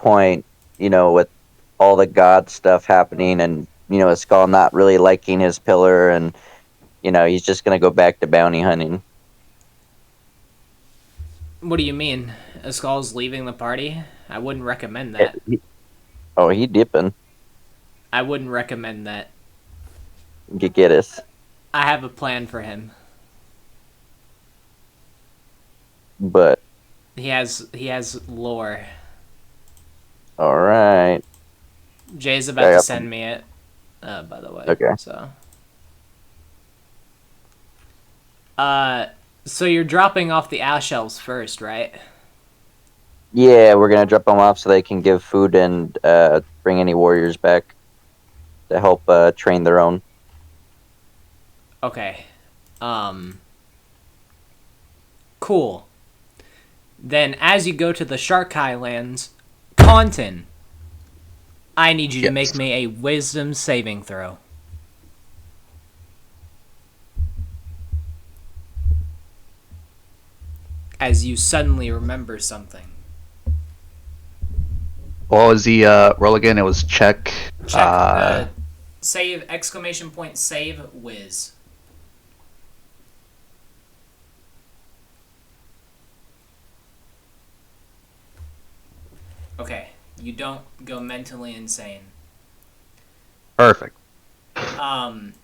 point, with all the god stuff happening, and Skull not really liking his pillar, and he's just gonna go back to bounty hunting. What do you mean? Skull's leaving the party? I wouldn't recommend Yeah, that. he dipping. I wouldn't recommend that. Get us. I have a plan for him. But He has lore. all right. Jay's about I to got send me it. By the way, okay. uh, so you're dropping off the ash elves first, right? Yeah, we're gonna drop them off so they can give food and bring any warriors back to help train their own. Okay. Cool. Then, as you go to the Shark Highlands, Taunton, I need you to make Yes. me a Wisdom saving throw. As you suddenly remember something. What was the roll again? It was check. Check. Save! Exclamation point! Save! Whiz. Okay. You don't go mentally insane. Perfect. Um.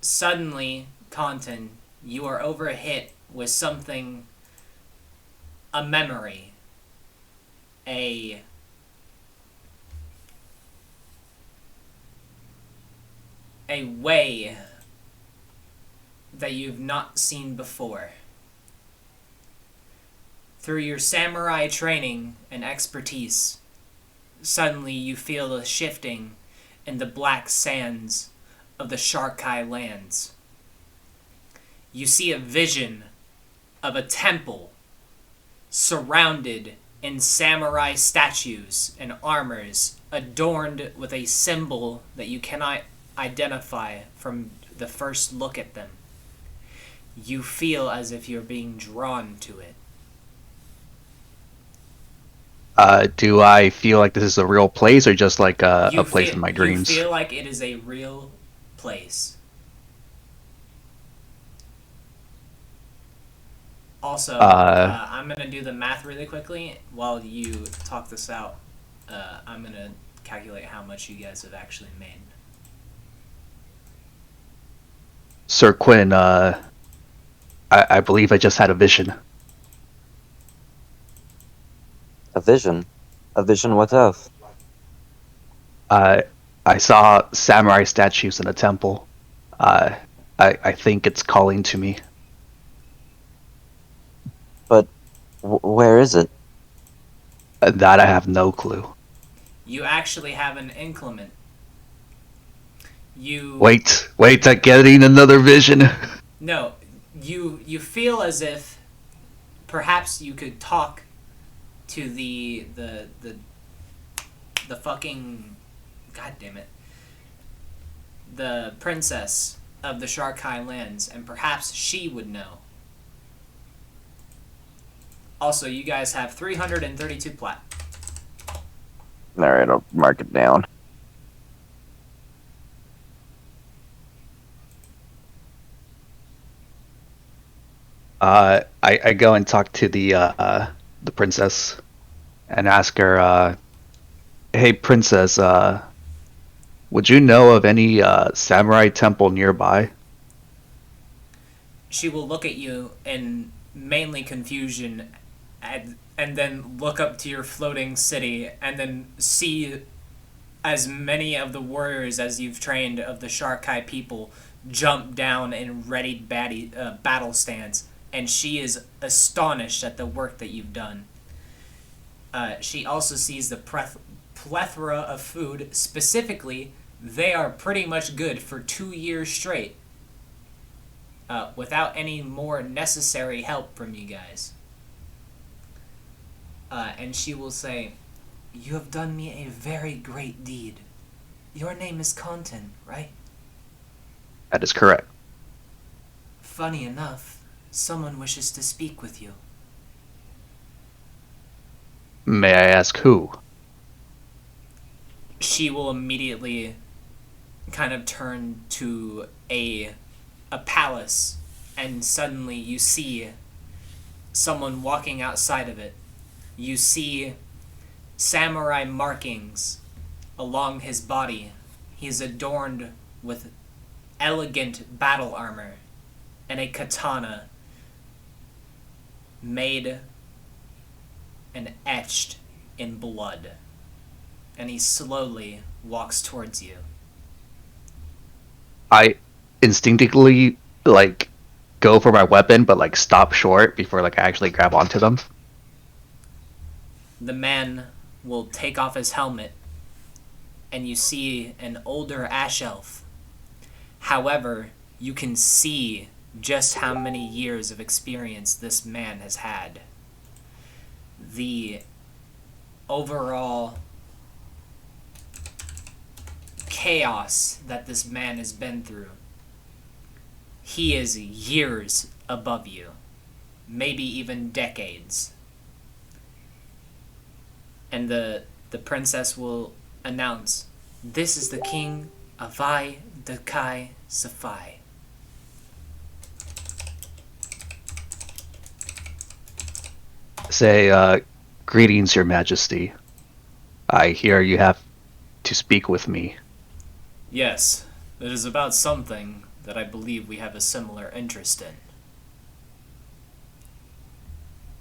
Suddenly, Taunton, you are overhit with something. A memory. A a way that you've not seen before. Through your samurai training and expertise, suddenly you feel a shifting in the black sands of the Sharkai lands. You see a vision of a temple surrounded in samurai statues and armors adorned with a symbol that you cannot identify from the first look at them. You feel as if you're being drawn to it. Do I feel like this is a real place or just like a place in my You dreams? feel like it is a real place. Also, I'm gonna do the math really quickly while you talk this out. I'm gonna calculate how much you guys have actually made. Sir Quinn, I believe I just had a vision. A vision. A vision. What of? Uh, I saw samurai statues in a temple. Uh, I think it's calling to me. But where is it? That I have no clue. You actually have an inclement. You Wait, I'm getting another vision. no, you feel as if perhaps you could talk to the fucking god damn it, the princess of the Sharkai lands, and perhaps she would know. Also, you guys have 332 plat. All right, I'll mark it down. I go and talk to the princess and ask her, "Hey, princess, would you know of any samurai temple nearby?" She will look at you in mainly confusion and then look up to your floating city and then see as many of the warriors as you've trained of the Sharkai people jump down in readied battle stance, and she is astonished at the work that you've done. She also sees the plethora of food. Specifically, they are pretty much good for 2 years straight, without any more necessary help from you guys. And she will say, "You have done me a very great deed. Your name is Contin, right? That is correct. Funny enough, someone wishes to speak with you." May I ask who? She will immediately kind of turn to a palace, and suddenly you see someone walking outside of it. You see samurai markings along his body. He is adorned with elegant battle armor and a katana made and etched in blood. And he slowly walks towards you. I instinctively like go for my weapon, but like stop short before like I actually grab onto them. The man will take off his helmet, and you see an older ash elf. However, you can see just how many years of experience this man has had. The overall chaos that this man has been through. He is years above you, maybe even decades. And the princess will announce, "This is the king Avai Dakai Safai." Say, greetings, Your Majesty. I hear you have to speak with me. Yes, it is about something that I believe we have a similar interest in.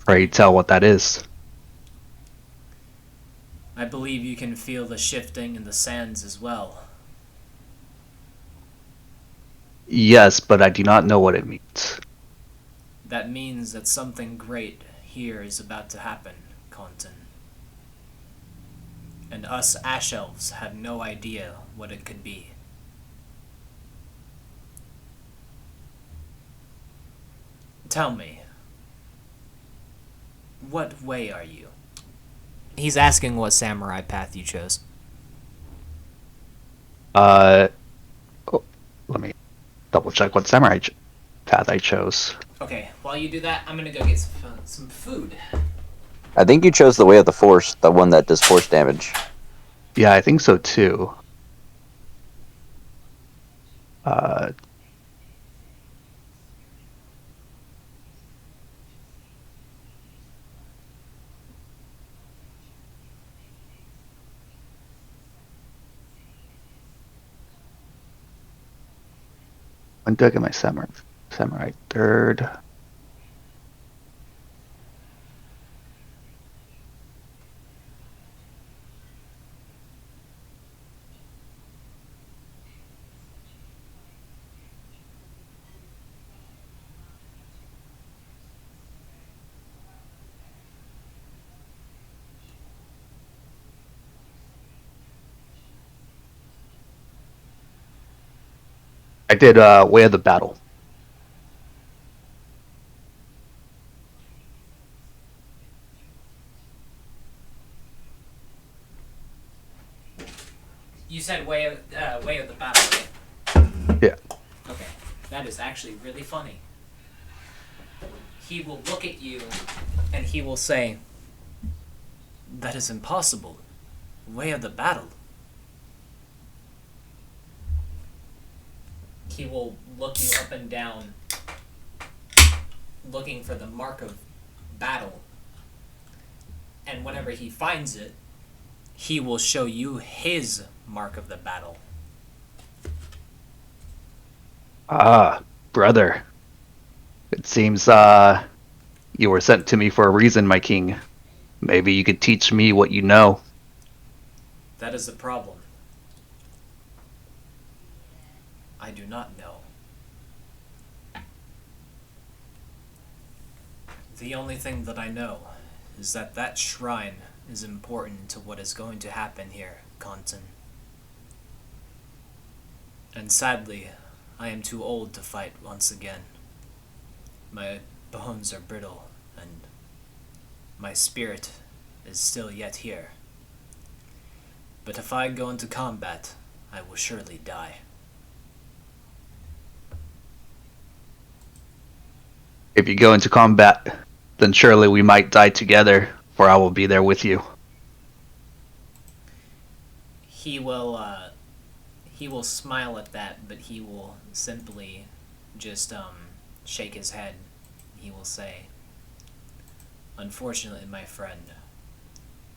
Pray tell what that is. I believe you can feel the shifting in the sands as well. Yes, but I do not know what it means. That means that something great here is about to happen, Conton. And us Ash Elves have no idea what it could be. Tell me, what way are you? He's asking what samurai path you chose. Oh, let me double check what samurai path I chose. Okay, while you do that, I'm gonna go get some food. I think you chose the way of the force, the one that does force damage. Yeah, I think so too. Uh, when do I get my samurai third? I did Way of the Battle. You said way of the battle, right? Yeah. Okay, that is actually really funny. He will look at you, and he will say, "That is impossible. Way of the battle." He will look you up and down, looking for the mark of battle. And whenever he finds it, he will show you his mark of the battle. Ah, brother. It seems you were sent to me for a reason, my king. Maybe you could teach me what you know. That is the problem. I do not know. The only thing that I know is that that shrine is important to what is going to happen here, Conton. And sadly, I am too old to fight once again. My bones are brittle, and my spirit is still yet here. But if I go into combat, I will surely die. If you go into combat, then surely we might die together. for I will be there with you. He will he will smile at that, but he will simply just shake his head. He will say, "Unfortunately, my friend,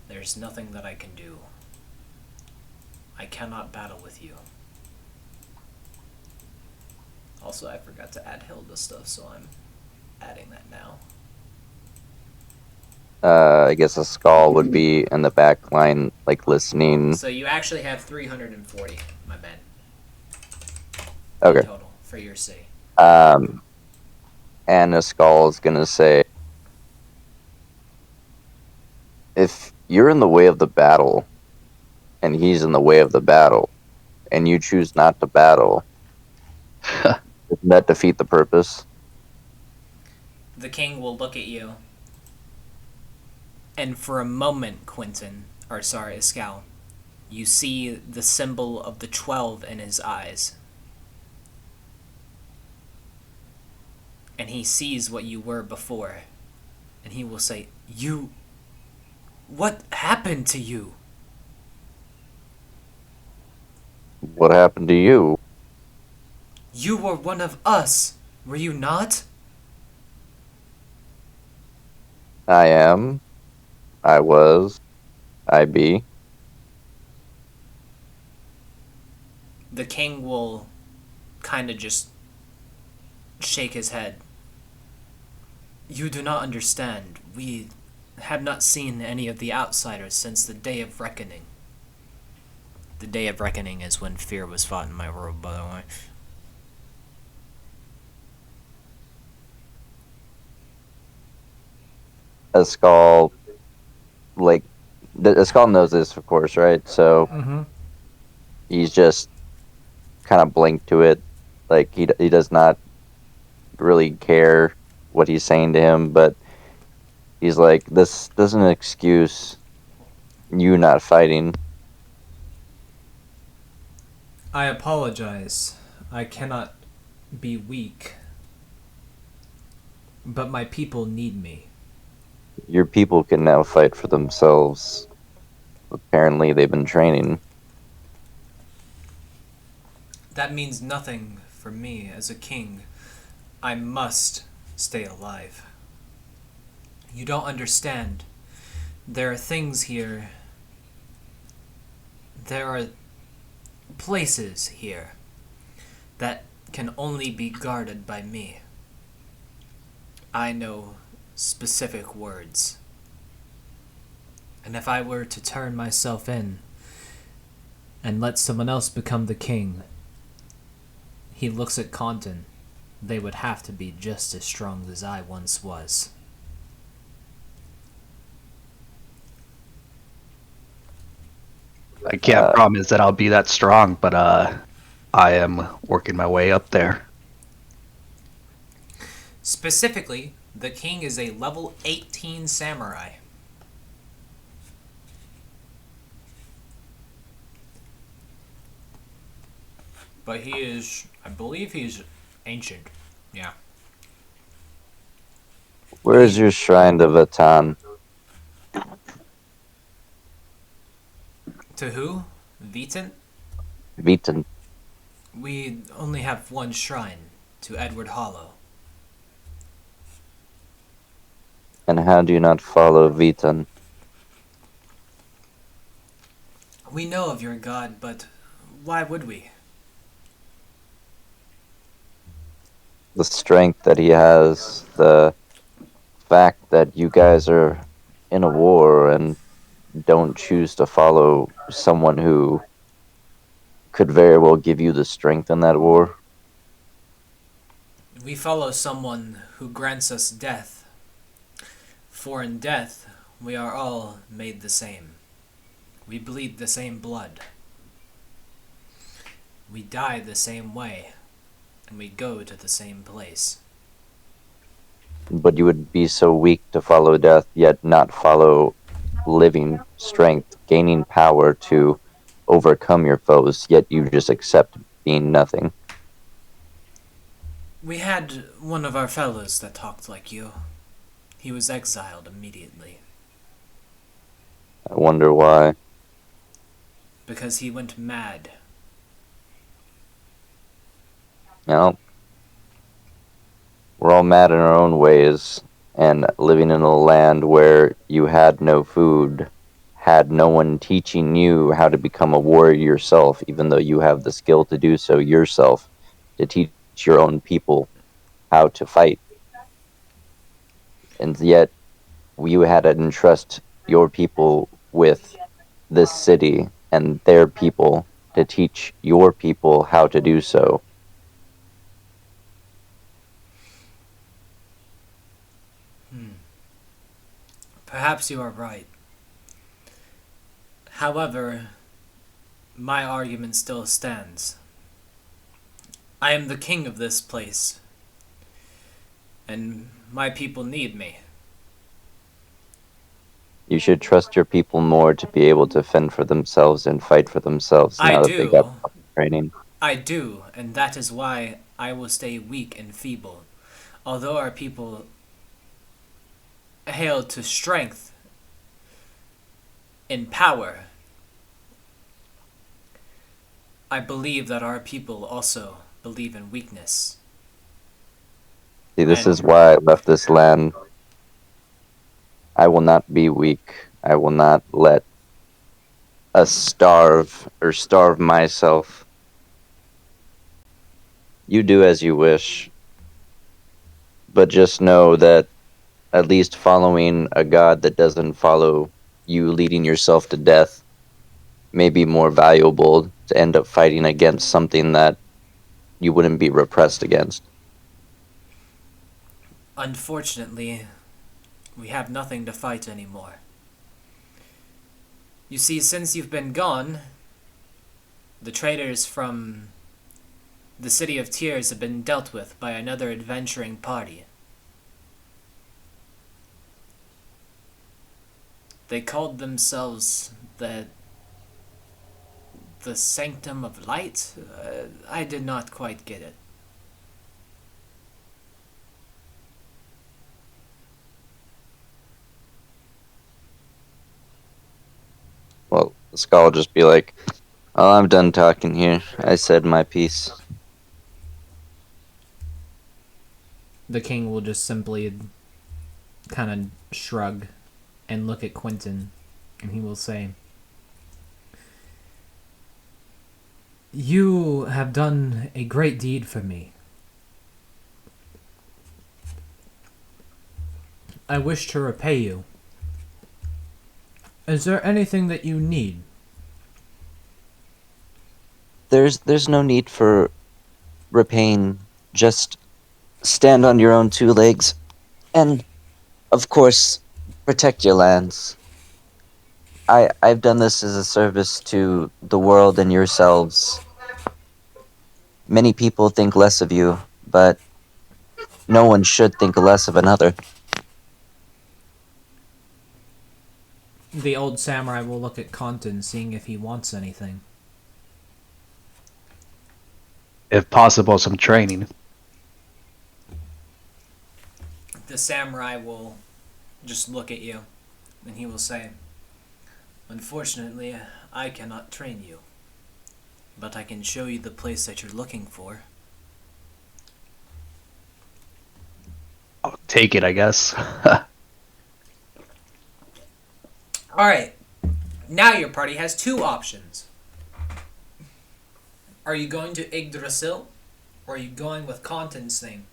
there's nothing that I can do. I cannot battle with you." Also, I forgot to add Hilda stuff, so I'm adding that now. I guess a skull would be in the back line, like listening. So you actually have 340, my bad, in Okay. total for your city. And a skull is gonna say, if you're in the way of the battle, and he's in the way of the battle, and you choose not to battle, doesn't that defeat the purpose? The king will look at you, and for a moment, Quentin, or sorry, Escal, you see the symbol of the 12 in his eyes. And he sees what you were before. And he will say, "You... What happened to you?" What happened to you? "You were one of us, were you not?" I am. I was. I be. The king will kind of just shake his head. "You do not understand. We have not seen any of the outsiders since the Day of Reckoning." The Day of Reckoning is when fear was fought in my world, by the way. A skull, like, a skull knows this, of course, right? So he's just kind of blinked to it. Like, he does not really care what he's saying to him, but he's like, this doesn't excuse you not fighting. "I apologize. I cannot be weak. But my people need me." Your people can now fight for themselves. Apparently, they've been training. "That means nothing for me as a king. I must stay alive. You don't understand. There are things here. There are places here that can only be guarded by me. I know specific words. And if I were to turn myself in and let someone else become the king," he looks at Condon, "they would have to be just as strong as I once was." I can't promise that I'll be that strong, but I am working my way up there. Specifically, the king is a level 18 samurai. But he is, I believe he's ancient. Yeah. Where's your shrine to Vatan? To who? Vitan? Vitan. We only have one shrine, to Edward Hollow. And how do you not follow Vitan? We know of your god, but why would we? The strength that he has, the fact that you guys are in a war and don't choose to follow someone who could very well give you the strength in that war. We follow someone who grants us death. For in death, we are all made the same. We bleed the same blood. We die the same way, and we go to the same place. But you would be so weak to follow death, yet not follow living strength, gaining power to overcome your foes, yet you just accept being nothing. We had one of our fellows that talked like you. He was exiled immediately. I wonder why. Because he went mad. You know, we're all mad in our own ways, and living in a land where you had no food, had no one teaching you how to become a warrior yourself, even though you have the skill to do so yourself, to teach your own people how to fight. And yet, you had to entrust your people with this city and their people to teach your people how to do so. Perhaps you are right. However, my argument still stands. I am the king of this place, and my people need me. You should trust your people more to be able to fend for themselves and fight for themselves I now that they got do. training. I do, and that is why I will stay weak and feeble. Although our people hail to strength in power, I believe that our people also believe in weakness. See, this is And why I left this land. I will not be weak. I will not let us starve or starve myself. You do as you wish, but just know that at least following a god that doesn't follow you leading yourself to death may be more valuable to end up fighting against something that you wouldn't be repressed against. unfortunately, we have nothing to fight anymore. You see, since you've been gone, the traders from the city of Tears have been dealt with by another adventuring party. They called themselves the Sanctum of Light? I did not quite get it. Well, the skull will just be like, "Oh, I'm done talking here. I said my piece." The king will just simply kind of shrug and look at Quentin, and he will say, "You have done a great deed for me. I wish to repay you. Is there anything that you need?" There's no need for repaying. Just stand on your own two legs, and of course, protect your lands. I've done this as a service to the world and yourselves. Many people think less of you, but no one should think less of another. The old samurai will look at Quentin, seeing if he wants anything. If possible, some training. The samurai will just look at you, and he will say, "Unfortunately, I cannot train you, but I can show you the place that you're looking for." I'll take it, I guess. Alright, now your party has two options. Are you going to Yggdrasil, or are you going with Quentin's thing?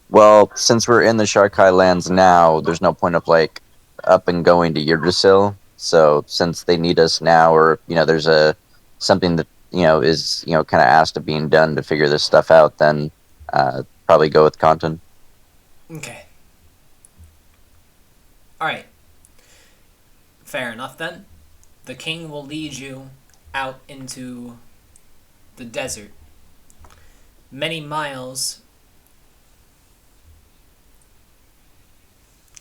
Well, since we're in the Sharkai lands now, there's no point of like up and going to Yggdrasil. So since they need us now, or there's a something that is kind of asked of being done to figure this stuff out, then probably go with Content. Okay. Alright. Fair enough then. The king will lead you out into the desert. Many miles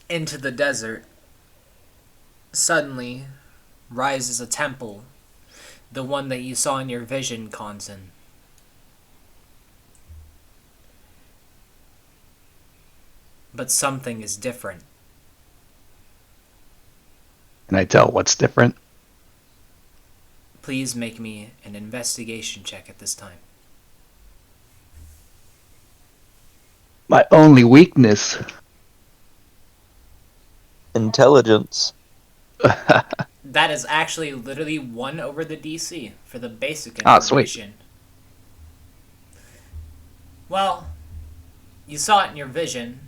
into the desert, suddenly rises a temple, the one that you saw in your vision, Conson. But something is different. Can I tell what's different? Please make me an investigation check at this time. My only weakness. Intelligence. That is actually literally 1 over the DC for the basic Ah, sweet. information. Well, you saw it in your vision,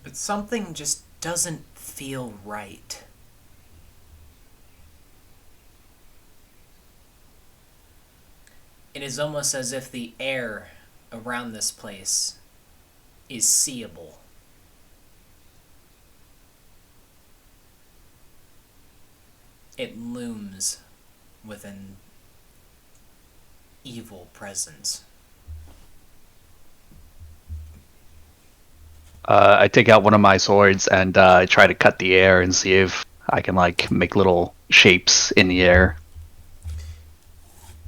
but something just doesn't feel right. It is almost as if the air around this place is seeable. It looms with an evil presence. I take out one of my swords and I try to cut the air and see if I can like make little shapes in the air.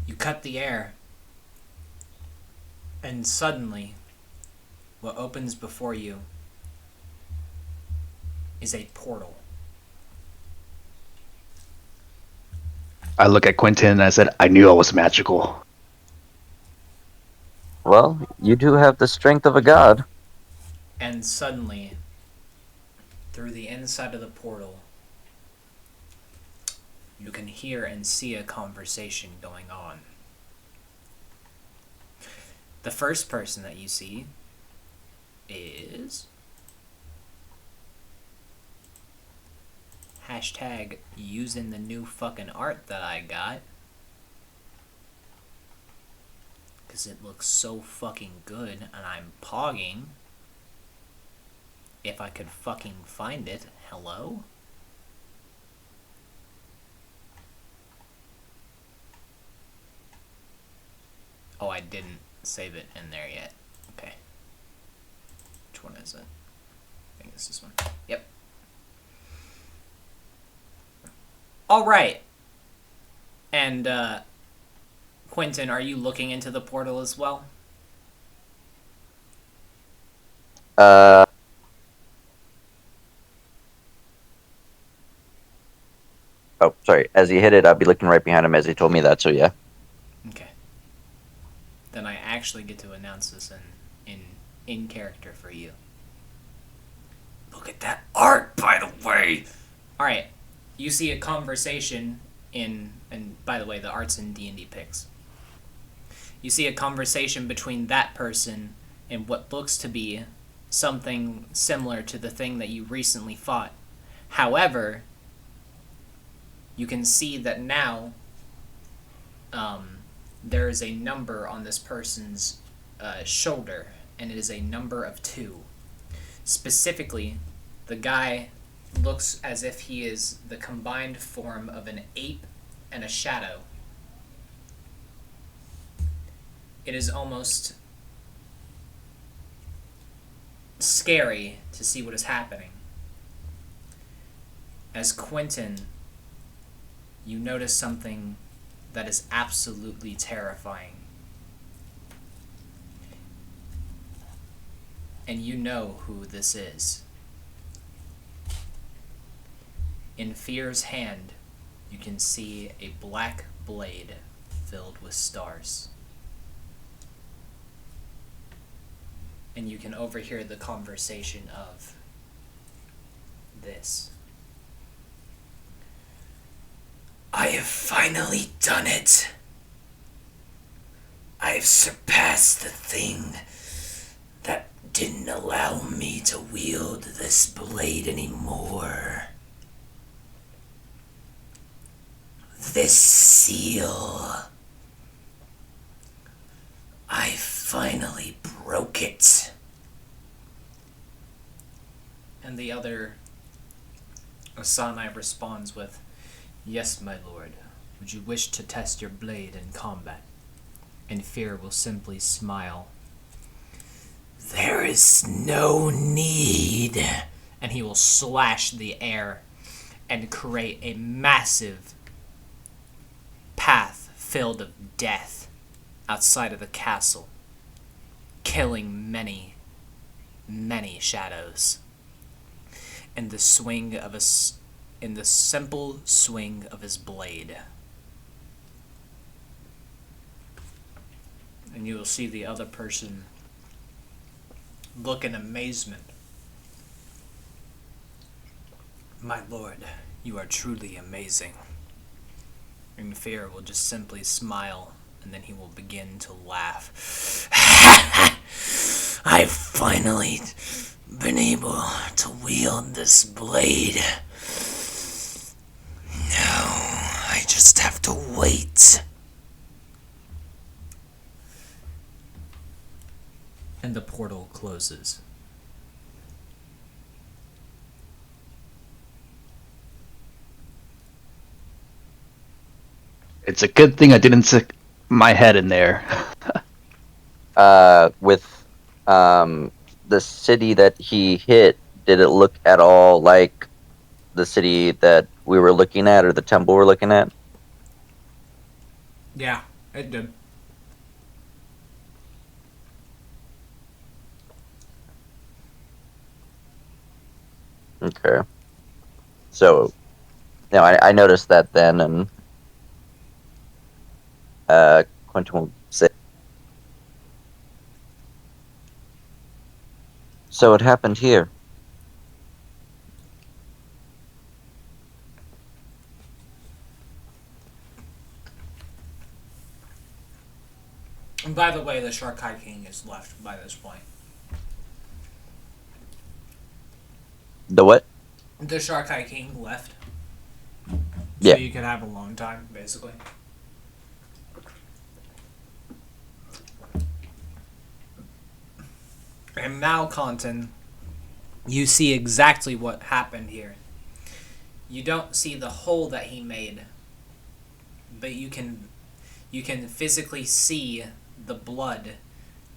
You cut the air, and suddenly, what opens before you is a portal. I look at Quentin and I said, I knew I was magical. Well, you do have the strength of a god. And suddenly, through the inside of the portal, you can hear and see a conversation going on. The first person that you see is hashtag using the new fucking art that I got, because it looks so fucking good, and I'm pogging. If I could fucking find it. Hello? Oh, I didn't save it in there yet. Okay. Which one is it? I think it's this one. Yep. Alright. And, Quentin, are you looking into the portal as well? Oh, sorry. As he hit it, I'd be looking right behind him as he told me that, so yeah. Okay. Then I actually get to announce this in character for you. Look at that art, by the way! Alright. You see a conversation and by the way, the art's in D&D Pix. You see a conversation between that person and what looks to be something similar to the thing that you recently fought. However, you can see that now there is a number on this person's shoulder, and it is a number of 2. Specifically, the guy looks as if he is the combined form of an ape and a shadow. It is almost scary to see what is happening. As Quentin, you notice something that is absolutely terrifying. And you know who this is. In Fear's hand, you can see a black blade filled with stars. And you can overhear the conversation of this. I have finally done it. I have surpassed the thing that didn't allow me to wield this blade anymore. This seal. I finally broke it. And the other Asani responds with, Yes, my lord. Would you wish to test your blade in combat? And Fear will simply smile. There is no need. And he will slash the air and create a massive path filled of death outside of the castle, killing many, many shadows. in the simple swing of his blade. And you will see the other person look in amazement. My lord, you are truly amazing. And Fear will just simply smile, and then he will begin to laugh. I've finally been able to wield this blade. Now, I just have to wait. And the portal closes. It's a good thing I didn't stick my head in there. With the city that he hit, did it look at all like the city that we were looking at, or the temple we're looking at? Yeah, it did. Okay. So, I noticed that then, and Quentin will say, so it happened here. And by the way, the Sharkai King is left by this point. The what? The Sharkai King left. Yeah. So you can have a long time, basically. And now, Conton, you see exactly what happened here. You don't see the hole that he made, but you can physically see the blood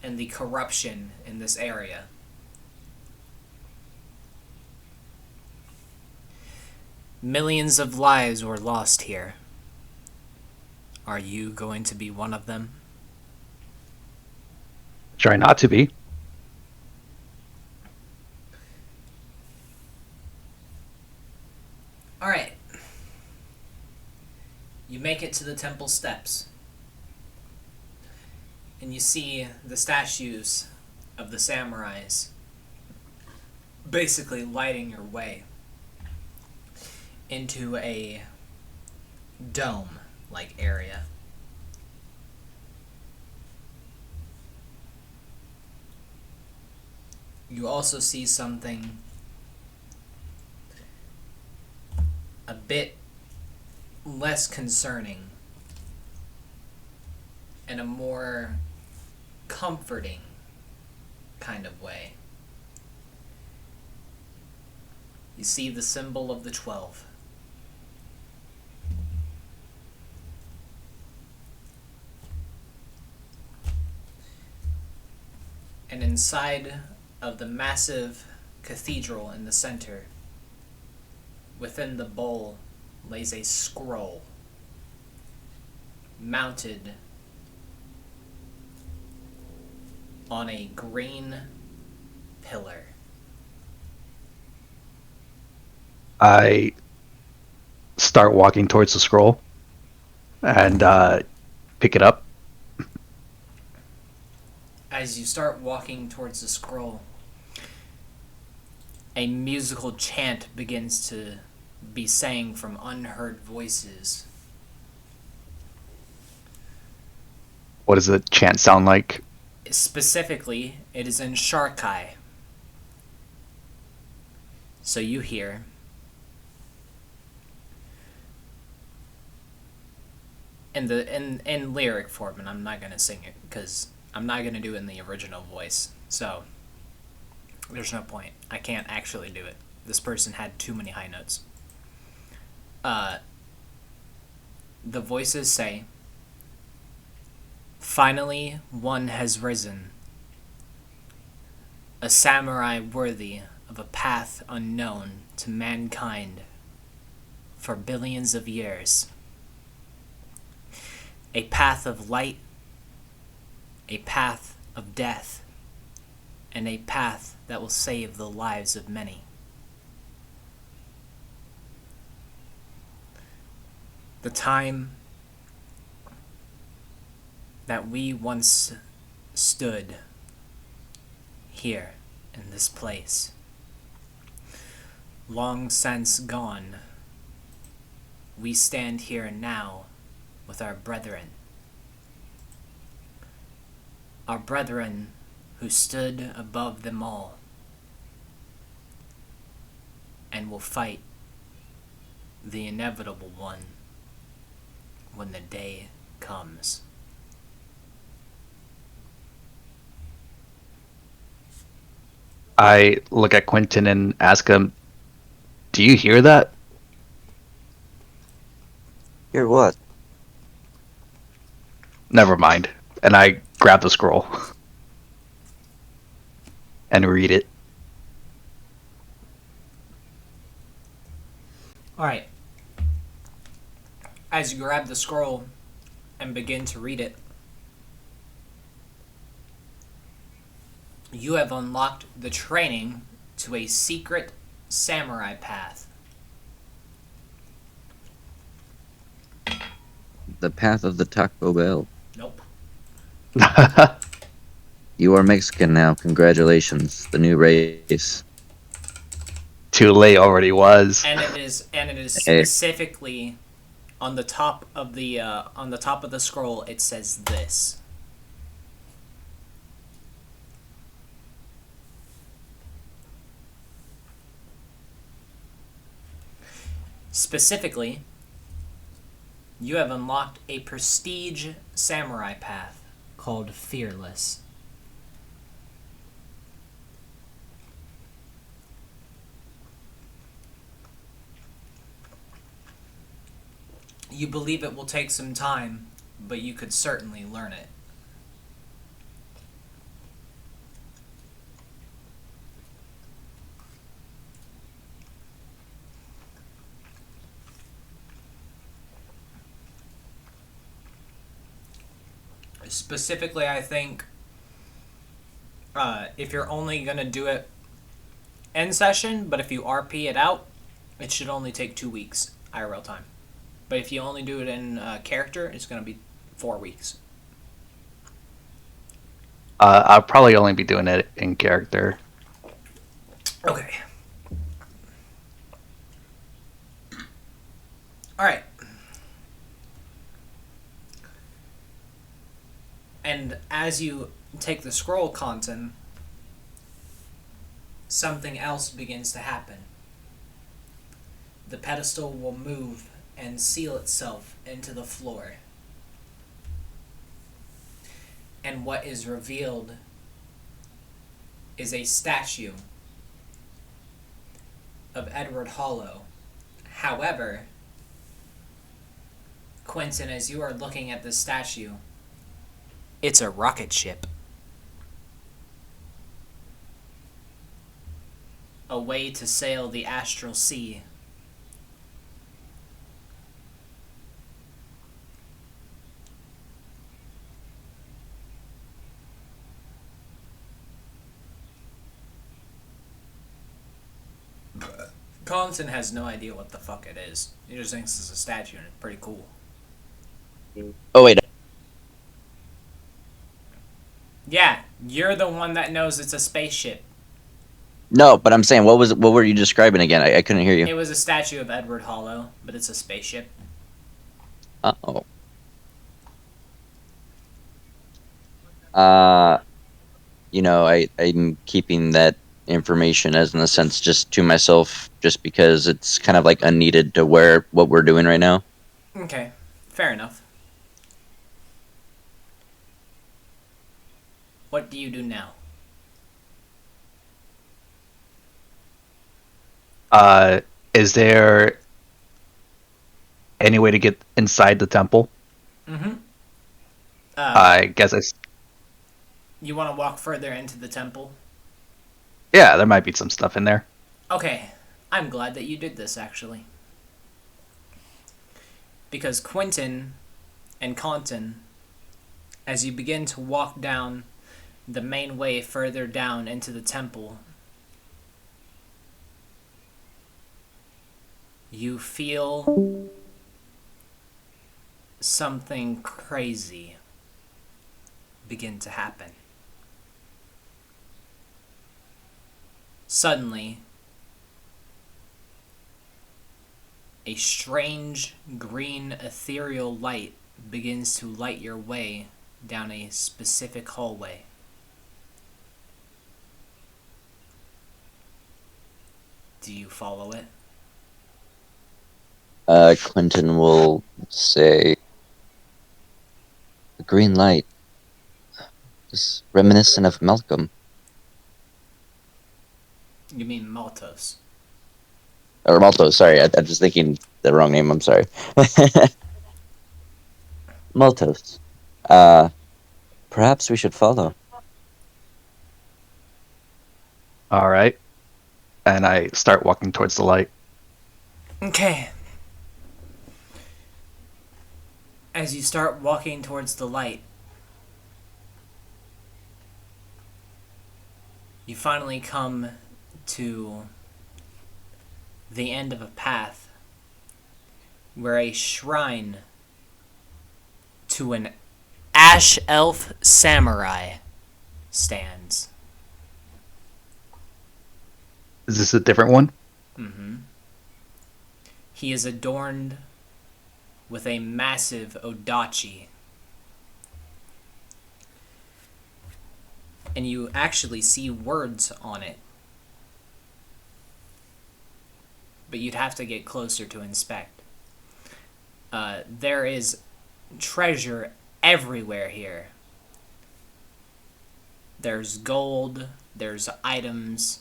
and the corruption in this area. Millions of lives were lost here. Are you going to be one of them? Try not to be. Alright. You make it to the temple steps. And you see the statues of the samurais basically lighting your way into a dome-like area. You also see something a bit less concerning in a more comforting kind of way. You see the symbol of the 12. And inside of the massive cathedral in the center, within the bowl lays a scroll mounted on a green pillar. I start walking towards the scroll and pick it up. As you start walking towards the scroll, a musical chant begins to be sang from unheard voices. What does the chant sound like? Specifically, it is in Sharkai. So you hear, in lyric form, and I'm not gonna sing it because I'm not gonna do it in the original voice. So there's no point. I can't actually do it. This person had too many high notes. The voices say, "Finally, one has risen. A samurai worthy of a path unknown to mankind for billions of years. A path of light, a path of death, and a path that will save the lives of many." The time that we once stood here in this place, long since gone, we stand here now with our brethren. Our brethren who stood above them all and will fight the inevitable one when the day comes. I look at Quentin and ask him, "Do you hear that?" Hear what? Never mind. And I grab the scroll and read it. Alright. As you grab the scroll and begin to read it, you have unlocked the training to a secret samurai path. The path of the Taco Bell. Nope. You are Mexican now. Congratulations. The new race. Too late already was. And it is Hey. specifically on the top of the scroll. It says this. Specifically, you have unlocked a prestige samurai path called Fearless. You believe it will take some time, but you could certainly learn it. Specifically, I think if you're only going to do it in session, but if you RP it out, it should only take 2 weeks IRL time. But if you only do it in character, it's going to be 4 weeks. I'll probably only be doing it in character. Okay. Alright. And as you take the scroll content, something else begins to happen. The pedestal will move and seal itself into the floor. And what is revealed is a statue of Edward Hollow. However, Quentin, as you are looking at this statue, it's a rocket ship. A way to sail the astral sea. Collinson has no idea what the fuck it is. He just thinks it's a statue and it's pretty cool. Oh wait. Yeah, you're the one that knows it's a spaceship. No, but I'm saying, what were you describing again? I couldn't hear you. It was a statue of Edward Hollow, but it's a spaceship. Oh. I'm keeping that information as in a sense just to myself, just because it's kind of like unneeded to what we're doing right now. Okay, fair enough. What do you do now? Is there any way to get inside the temple? Mm-hmm. I guess You want to walk further into the temple? yeah, there might be some stuff in there. Okay, I'm glad that you did this, actually. Because Quentin and Conton, as you begin to walk down the main way further down into the temple, you feel something crazy begin to happen. Suddenly, a strange green ethereal light begins to light your way down a specific hallway. Do you follow it? Quentin will say, "The green light is reminiscent of Malcolm." You mean Maltos. Or Malto, sorry. I'm just thinking the wrong name. I'm sorry. Maltos. Perhaps we should follow. All right. And I start walking towards the light. Okay. As you start walking towards the light, you finally come to the end of a path where a shrine to an ash elf samurai stands. Is this a different one? Mm-hmm. He is adorned with a massive odachi. And you actually see words on it. But you'd have to get closer to inspect. There is treasure everywhere here. There's gold, there's items,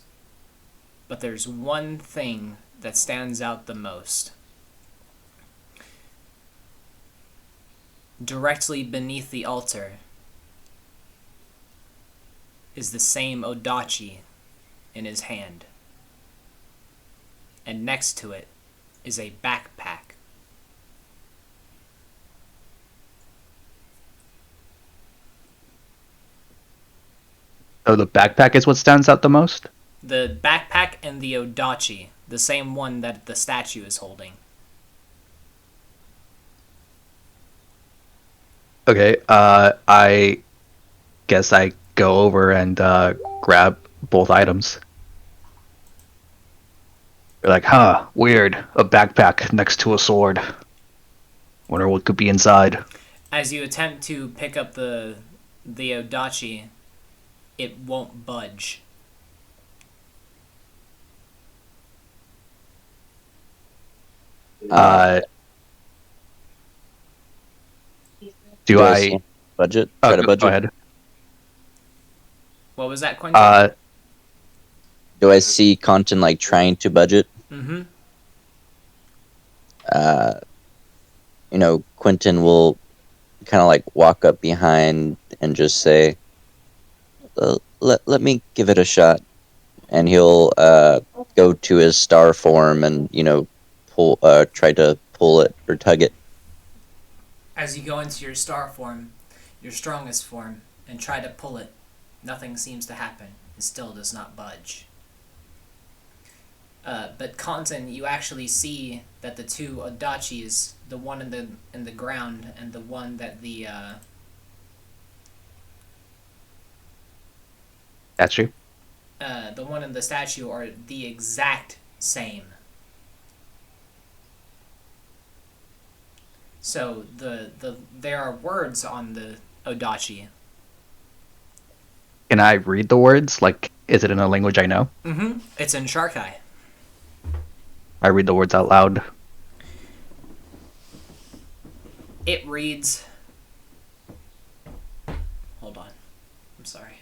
but there's one thing that stands out the most. Directly beneath the altar is the same odachi in his hand. And next to it is a backpack. Oh, the backpack is what stands out the most? The backpack and the odachi, the same one that the statue is holding. Okay, I guess I go over and grab both items. You're like, huh, weird. A backpack next to a sword. Wonder what could be inside. As you attempt to pick up the odachi, it won't budge. Do I see budget? Oh, Try to budget. go ahead. What was that, Quentin? Do I see Content like trying to budget? Mm-hmm. Quentin will kind of like walk up behind and just say, let me give it a shot. And he'll go to his star form and, try to pull it or tug it. As you go into your star form, your strongest form, and try to pull it, nothing seems to happen. It still does not budge. But Content, you actually see that the two odachis, the one in the ground and the one that the Statue. the one in the statue are the exact same. So there are words on the odachi. Can I read the words? Like, is it in a language I know? Mm-hmm. It's in Sharkai. I read the words out loud. It reads... Hold on. I'm sorry.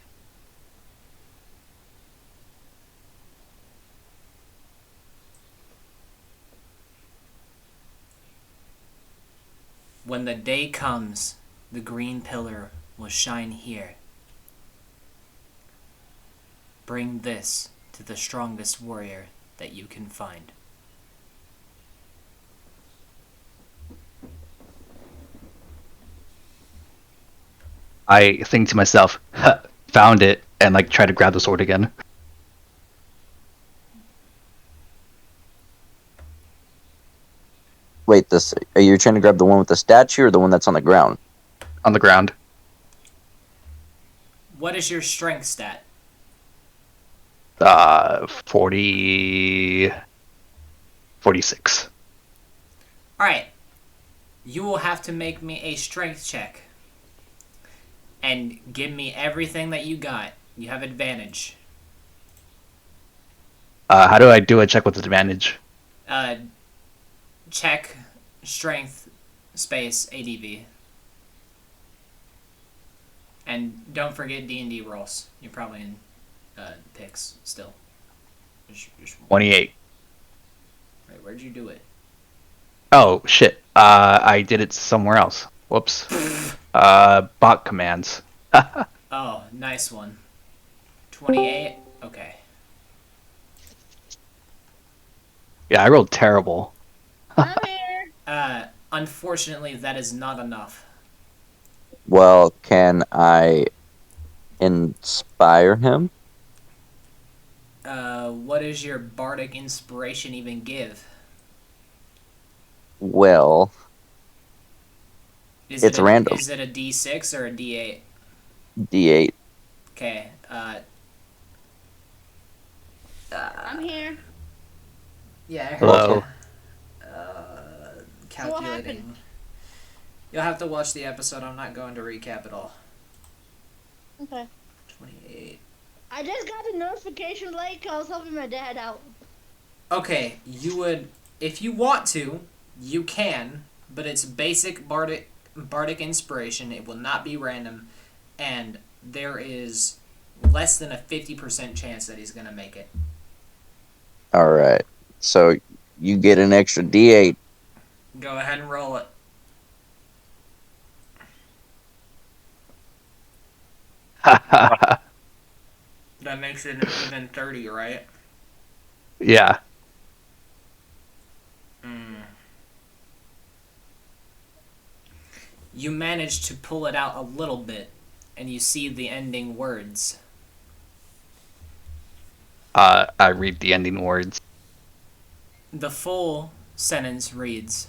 When the day comes, the green pillar will shine here. Bring this to the strongest warrior that you can find. I think to myself, found it, and like try to grab the sword again. Wait, this are you trying to grab the one with the statue or the one that's on the ground? On the ground. What is your strength stat? 40... 46. Alright. You will have to make me a strength check. And give me everything that you got. You have advantage. How do I do a check with advantage? Check strength space ADV. And don't forget D&D rolls. You're probably in picks still. Just 28. Wait, where'd you do it? Oh, shit. I did it somewhere else. Whoops. Bot commands. Oh, nice one. 28? Okay. Yeah, I rolled terrible. I'm here. Unfortunately, that is not enough. Well, can I inspire him? What does your bardic inspiration even give? Well, it's random. Is it a D6 or a D8? D8. Okay. I'm here. Yeah, I heard Hello. you. So what happened? Calculating. You'll have to watch the episode. I'm not going to recap it all. Okay. 28. I just got a notification late 'cause I was helping my dad out. Okay, you would, if you want to, you can, but it's basic bardic inspiration. It will not be random, and there is less than a 50% chance that he's gonna make it. All right. So you get an extra D8. Go ahead and roll it. That makes it even 30, right? Yeah. You manage to pull it out a little bit, and you see the ending words. I read the ending words. The full sentence reads,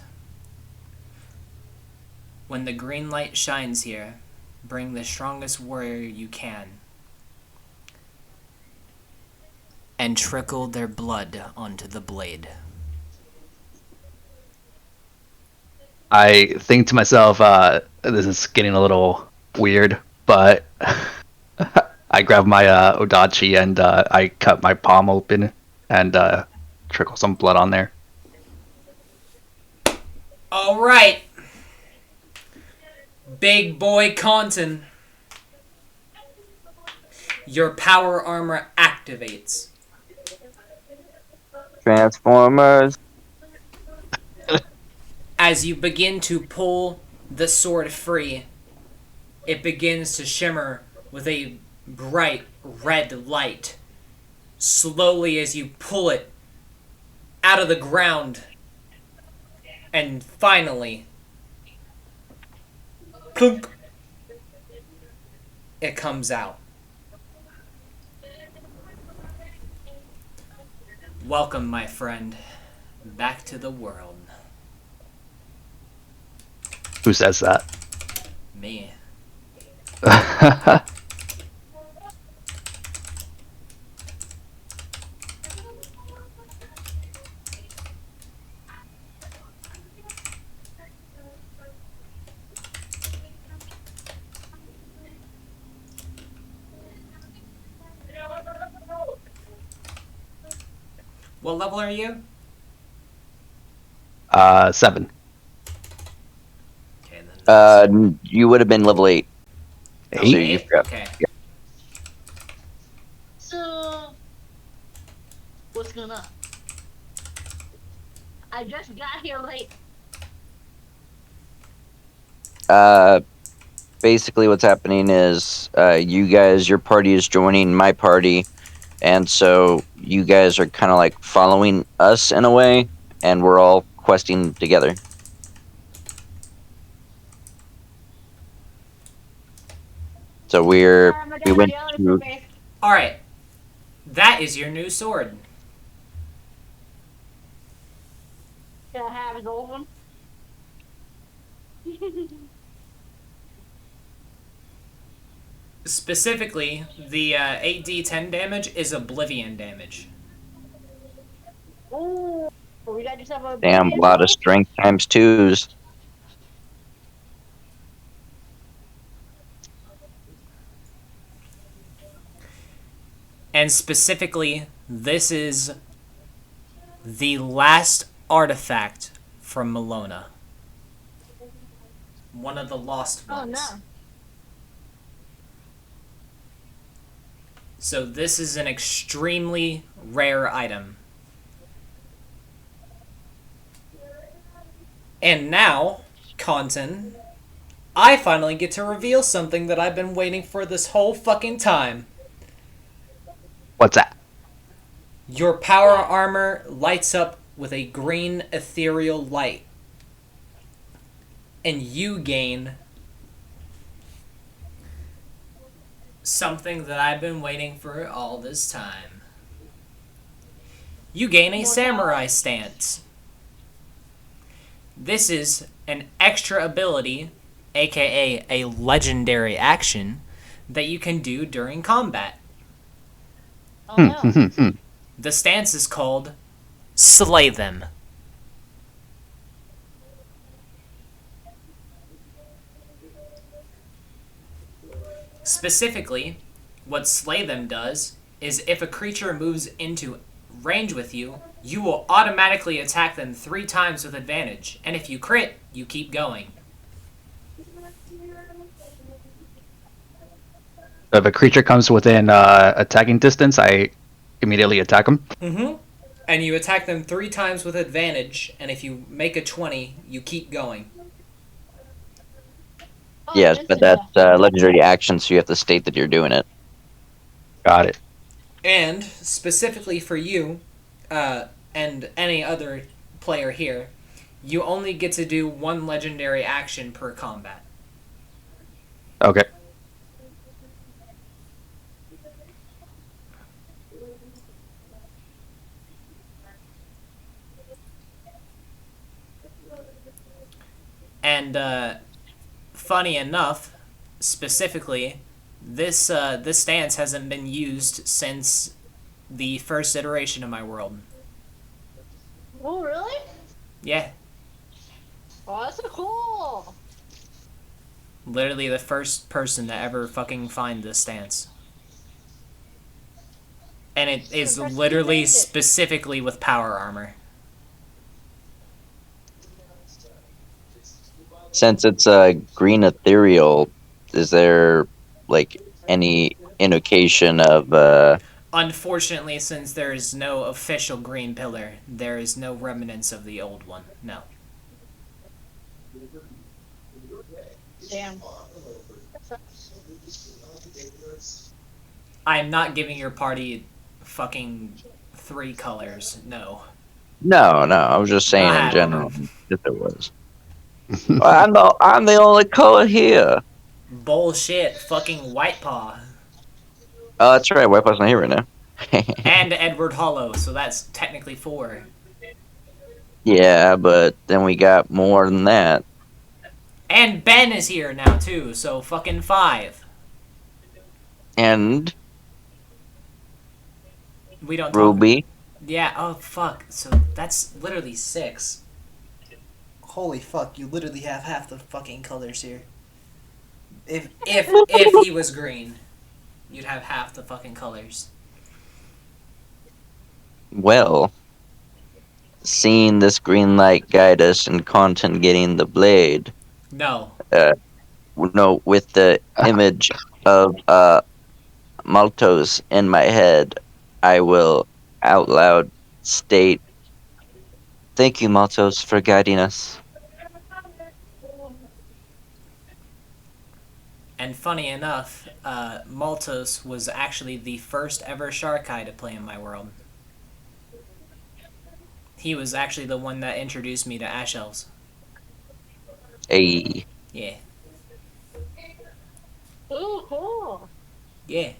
"When the green light shines here, bring the strongest warrior you can, and trickle their blood onto the blade." I think to myself, this is getting a little weird, but I grab my Odachi and I cut my palm open and trickle some blood on there. All right, big boy Compton. Your power armor activates. Transformers. As you begin to pull the sword free, it begins to shimmer with a bright red light. Slowly as you pull it out of the ground, and finally, clunk, it comes out. Welcome, my friend, back to the world. Who says that? Me. What level are you? 7. Okay, then. You would have been level 8. Oh, So you 8? forgot. Okay. So, what's going on? I just got here late. Basically what's happening is you guys, your party is joining my party, and so you guys are kind of like following us in a way, and we're all questing together. So we went to. Alright. That is your new sword. Can I have his old one? Specifically, the 8d10 damage is oblivion damage. Ooh, we got yourself a Damn, a oblivion lot of buff. strength times twos. And specifically, this is the last artifact from Malona. One of the lost Oh ones. no. So this is an extremely rare item. And now, Conton, I finally get to reveal something that I've been waiting for this whole fucking time. What's that? Your power armor lights up with a green ethereal light. And you gain something that I've been waiting for all this time. You gain a More samurai power. stance. This is an extra ability, aka a legendary action, that you can do during combat. Oh no. The stance is called Slay Them. Specifically, what Slay Them does is if a creature moves into range with you, you will automatically attack them 3 times with advantage, and if you crit, you keep going. If a creature comes within attacking distance, I immediately attack them. Mm-hmm. And you attack them 3 times with advantage, and if you make a 20, you keep going. Oh, Yes, but instant that's death. legendary action, so you have to state that you're doing it. Got it. And specifically for you, and any other player here, you only get to do 1 legendary action per combat. Okay. And funny enough, specifically, this stance hasn't been used since the first iteration of my world. Oh really? Yeah, Oh, that's so cool. literally the first person to ever fucking find this stance. And it is Impressive literally you made it. specifically with power armor. Since it's a green ethereal, is there like any indication of Unfortunately, since there is no official green pillar, there is no remnants of the old one. No. Damn. I'm not giving your party fucking 3 colors. No. No, no, I was just saying Not in happening. general if there was. I'm the only color here. Bullshit. Fucking White Paw. Oh, that's right. White Paw's not here right now. And Edward Hollow, so that's technically 4. Yeah, but then we got more than that. And Ben is here now, too, so fucking 5. And We don't talk. Ruby. Yeah, oh fuck. So that's literally 6. Holy fuck, you literally have half the fucking colors here. If he was green, you'd have half the fucking colors. Well, seeing this green light guide us and content getting the blade. No. No, with the image of Maltos in my head, I will out loud state, "Thank you, Maltos, for guiding us." And funny enough, Maltos was actually the first ever Sharkai to play in my world. He was actually the one that introduced me to Ash Elves. Hey, Yeah. Ooh, cool. Yeah.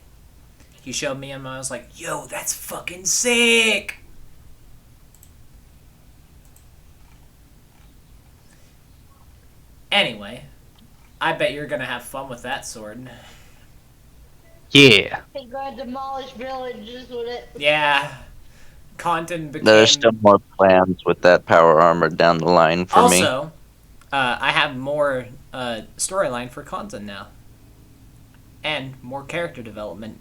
He showed me him and I was like, yo, that's fucking sick! Anyway, I bet you're gonna have fun with that sword. Yeah. Hey, go and demolish villages with it. Yeah, Content There's still became. more plans with that power armor down the line for me. Also, I have more storyline for Content now, and more character development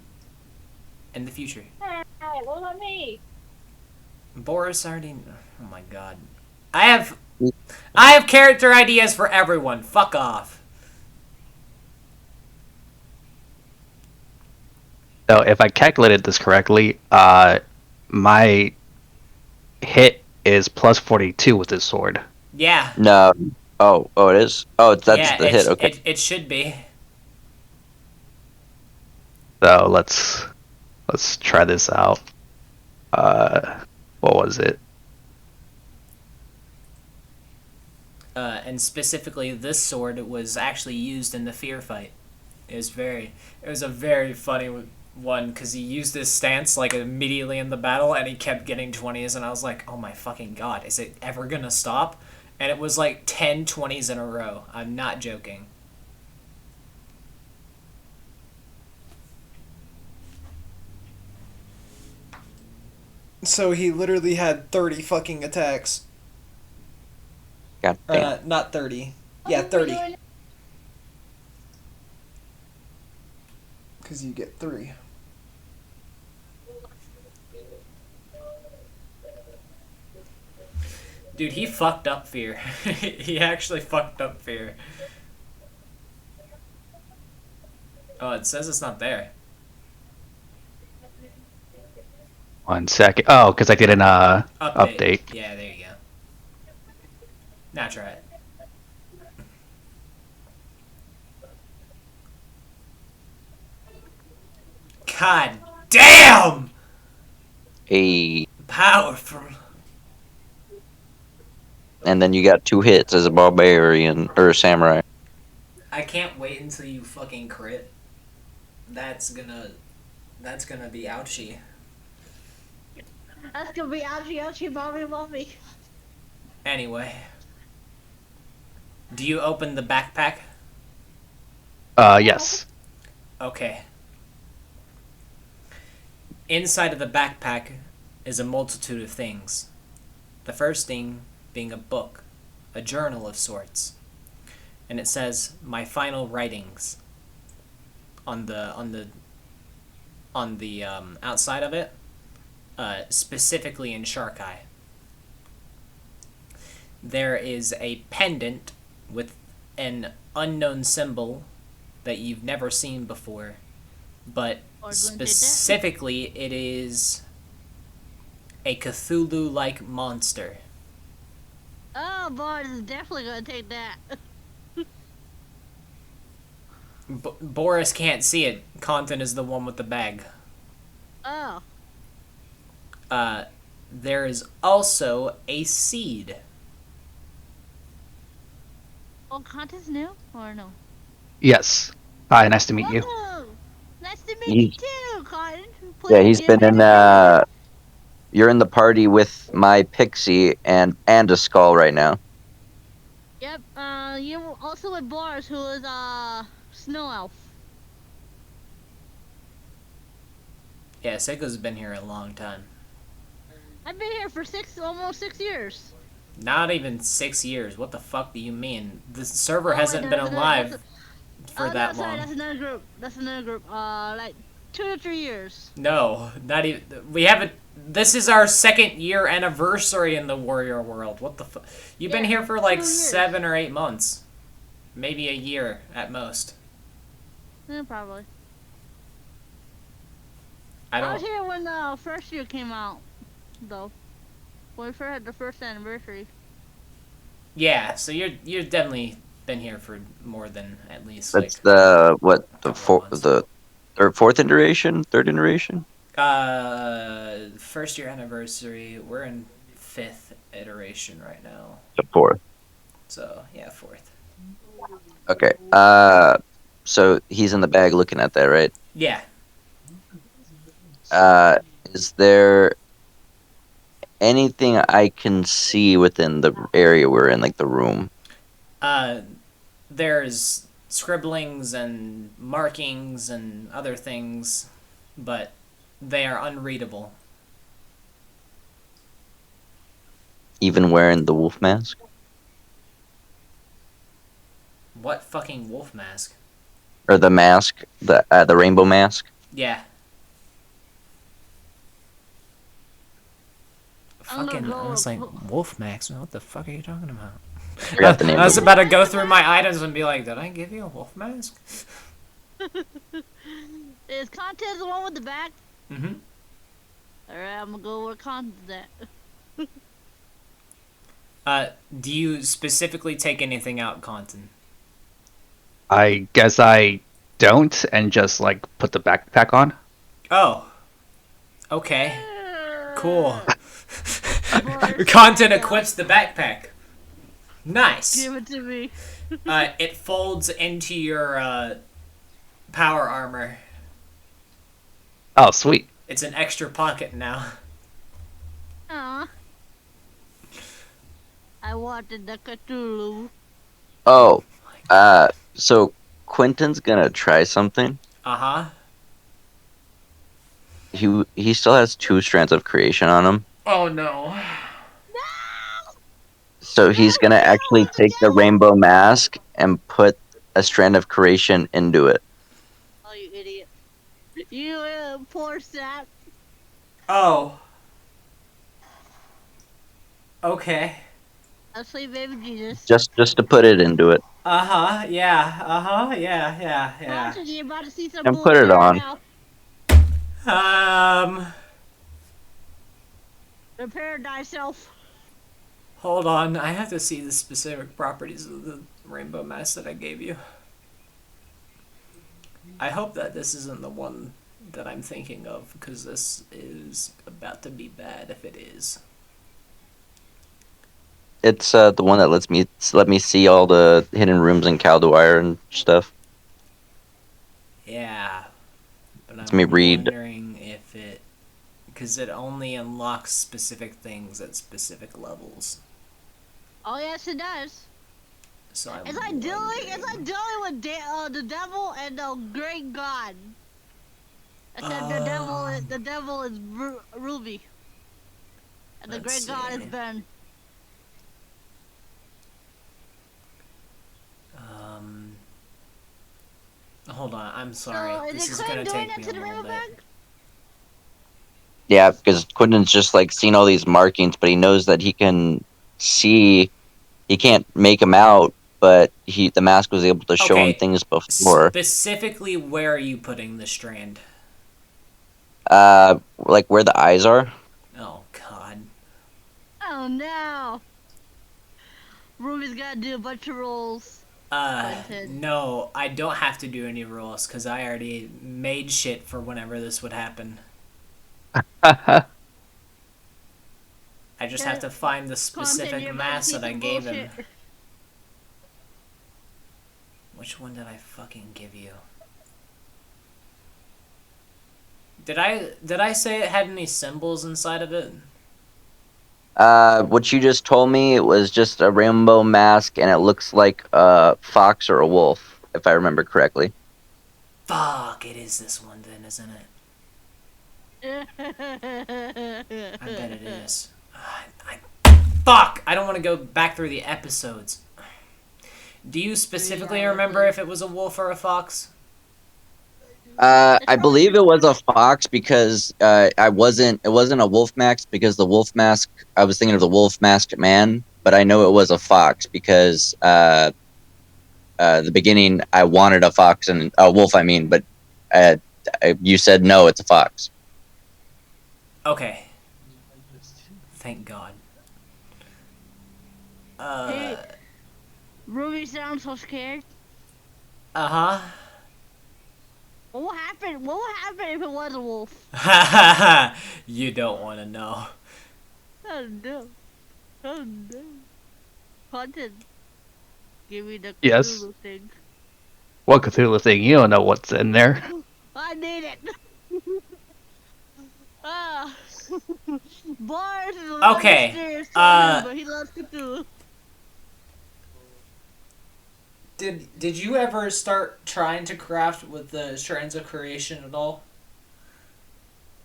in the future. Hey, what about me? Boris already. Oh my god, I have character ideas for everyone. Fuck off. So if I calculated this correctly, my hit is plus 42 with this sword. Yeah, No. Oh, it is. Oh, that's yeah. the hit. Okay. It should be. So let's try this out. What was it? And specifically, this sword was actually used in the fear fight. It was a very funny one because he used this stance like immediately in the battle, and he kept getting 20s, and I was like, oh my fucking god, is it ever gonna stop? And it was like 10 20s in a row. I'm not joking. So he literally had 30 fucking attacks. God damn. Not 30. What are we doing? Because you get 3. Dude, he fucked up Fear. He actually fucked up Fear. Oh, it says it's not there. 1 second. Oh, because I did an update. Yeah, there you go. Now try it. God damn! Hey. Powerful. And then you got 2 hits as a barbarian or a samurai. I can't wait until you fucking crit. That's gonna be ouchie. That's gonna be ouchie, ouchie, mommy, mommy. Anyway. Do you open the backpack? Yes. Okay. Inside of the backpack is a multitude of things. The first thing being a book, a journal of sorts. And it says my final writings on the outside of it, specifically in Shark Eye. There is a pendant with an unknown symbol that you've never seen before, but specifically it is a Cthulhu-like monster. Oh, boy, this is definitely gonna take that. Boris can't see it. Content is the one with the bag. Oh. There is also a seed. Oh, Content's new? Or no? Yes. Hi, nice to meet you. Whoa! Nice to meet you too, Cotton. Yeah, he's been in you're in the party with my pixie and a skull right now. Yep, you're also with Boris, who is snow elf. Yeah, Seiko's been here a long time. I've been here for almost 6 years. Not even 6 years. What the fuck do you mean? The server hasn't been alive for that long. That's another group. That's another group. Like 2 to 3 years. No, not even. We haven't. This is our 2nd year anniversary in the warrior world. What the fuck? You've been here for like 7 or 8 months, maybe a year at most. Yeah, probably. I was here when the first year came out, though. When we first had the first anniversary. Yeah, so you're definitely been here for more than at least. That's like, the fourth iteration, third iteration. First year anniversary. We're in 5th iteration right now. The 4th. So yeah, 4th. Okay. So he's in the bag looking at that, right? Yeah. Is there anything I can see within the area we're in, like the room? there's scribblings and markings and other things, but they are unreadable. Even wearing the wolf mask? What fucking wolf mask? Or the mask, the rainbow mask? Yeah. I'm gonna Fucking, go I was like, with- wolf mask? What the fuck are you talking about? Forgot the name I was of it. about to go through my items and be like, did I give you a wolf mask? Is Contest the one with the back? Mm-hmm. Alright, I'm gonna go where Contest at. Do you specifically take anything out, Conton? I guess I don't, and just like put the backpack on. Oh. Okay. Cool. Boris, Content yeah. equips the backpack. Nice. Give it to me. It folds into your power armor. Oh, sweet. It's an extra pocket now. Aw. I wanted the Cthulhu. Oh, so Quentin's gonna try something. Uh-huh. He still has 2 strands of creation on him. Oh no. So he's gonna No, actually the take the devil! rainbow mask and put a strand of creation into it. Oh, you idiot. You poor sap. Oh. Okay. I'll say baby Jesus. Just to put it into it. Uh-huh. Yeah. Uh-huh. Yeah. Contest, you're about to see some And put bullshit it right on. now. Prepare thyself. Hold on. I have to see the specific properties of the rainbow mask that I gave you. I hope that this isn't the one that I'm thinking of, because this is about to be bad if it is. It's the one that let me see all the hidden rooms in Caldoire and stuff. Yeah. But Let I'm me read. wondering if it... Because it only unlocks specific things at specific levels. Oh yes, it does. So I'm It's like dealing wondering- with the devil and the great god. Except the devil is Ruby, and the Let's great god is see. Ben. Hold on, I'm sorry. So This is is it gonna Quinn doing take me that a to the little rainbow bit. bag? Yeah, because Quentin's just like seen all these markings, but he knows that he can see. He can't make them out, but the mask was able to show him Okay, things before. Specifically, where are you putting the strand? Like where the eyes are. Oh, God. Oh no! Ruby's gotta do a bunch of rolls. Quentin. No, I don't have to do any rolls, because I already made shit for whenever this would happen. I just have to find the specific you're about to mask see that I some gave him. bullshit. Which one did I fucking give you? Did I say it had any symbols inside of it? What you just told me, it was just a rainbow mask, and it looks like a fox or a wolf, if I remember correctly. Fuck, it is this one then, isn't it? I bet it is. Fuck! I don't want to go back through the episodes. Do you specifically remember if it was a wolf or a fox? I believe it was a fox because it wasn't a wolf mask because the wolf mask, I was thinking of the wolf masked man, but I know it was a fox because the beginning I wanted a fox and a wolf, I mean, but you said no, it's a fox. Okay. Thank God. Hey, Ruby sounds so scared. Uh-huh. What will happen? What will happen if it was a wolf? You don't want to know. Oh no! Oh no! Content. Give me the Yes. Cthulhu thing. What Cthulhu thing? You don't know what's in there. I need it. Ah. Boris is a little Okay, mysterious to him, but he loves Cthulhu. Did you ever start trying to craft with the strands of creation at all?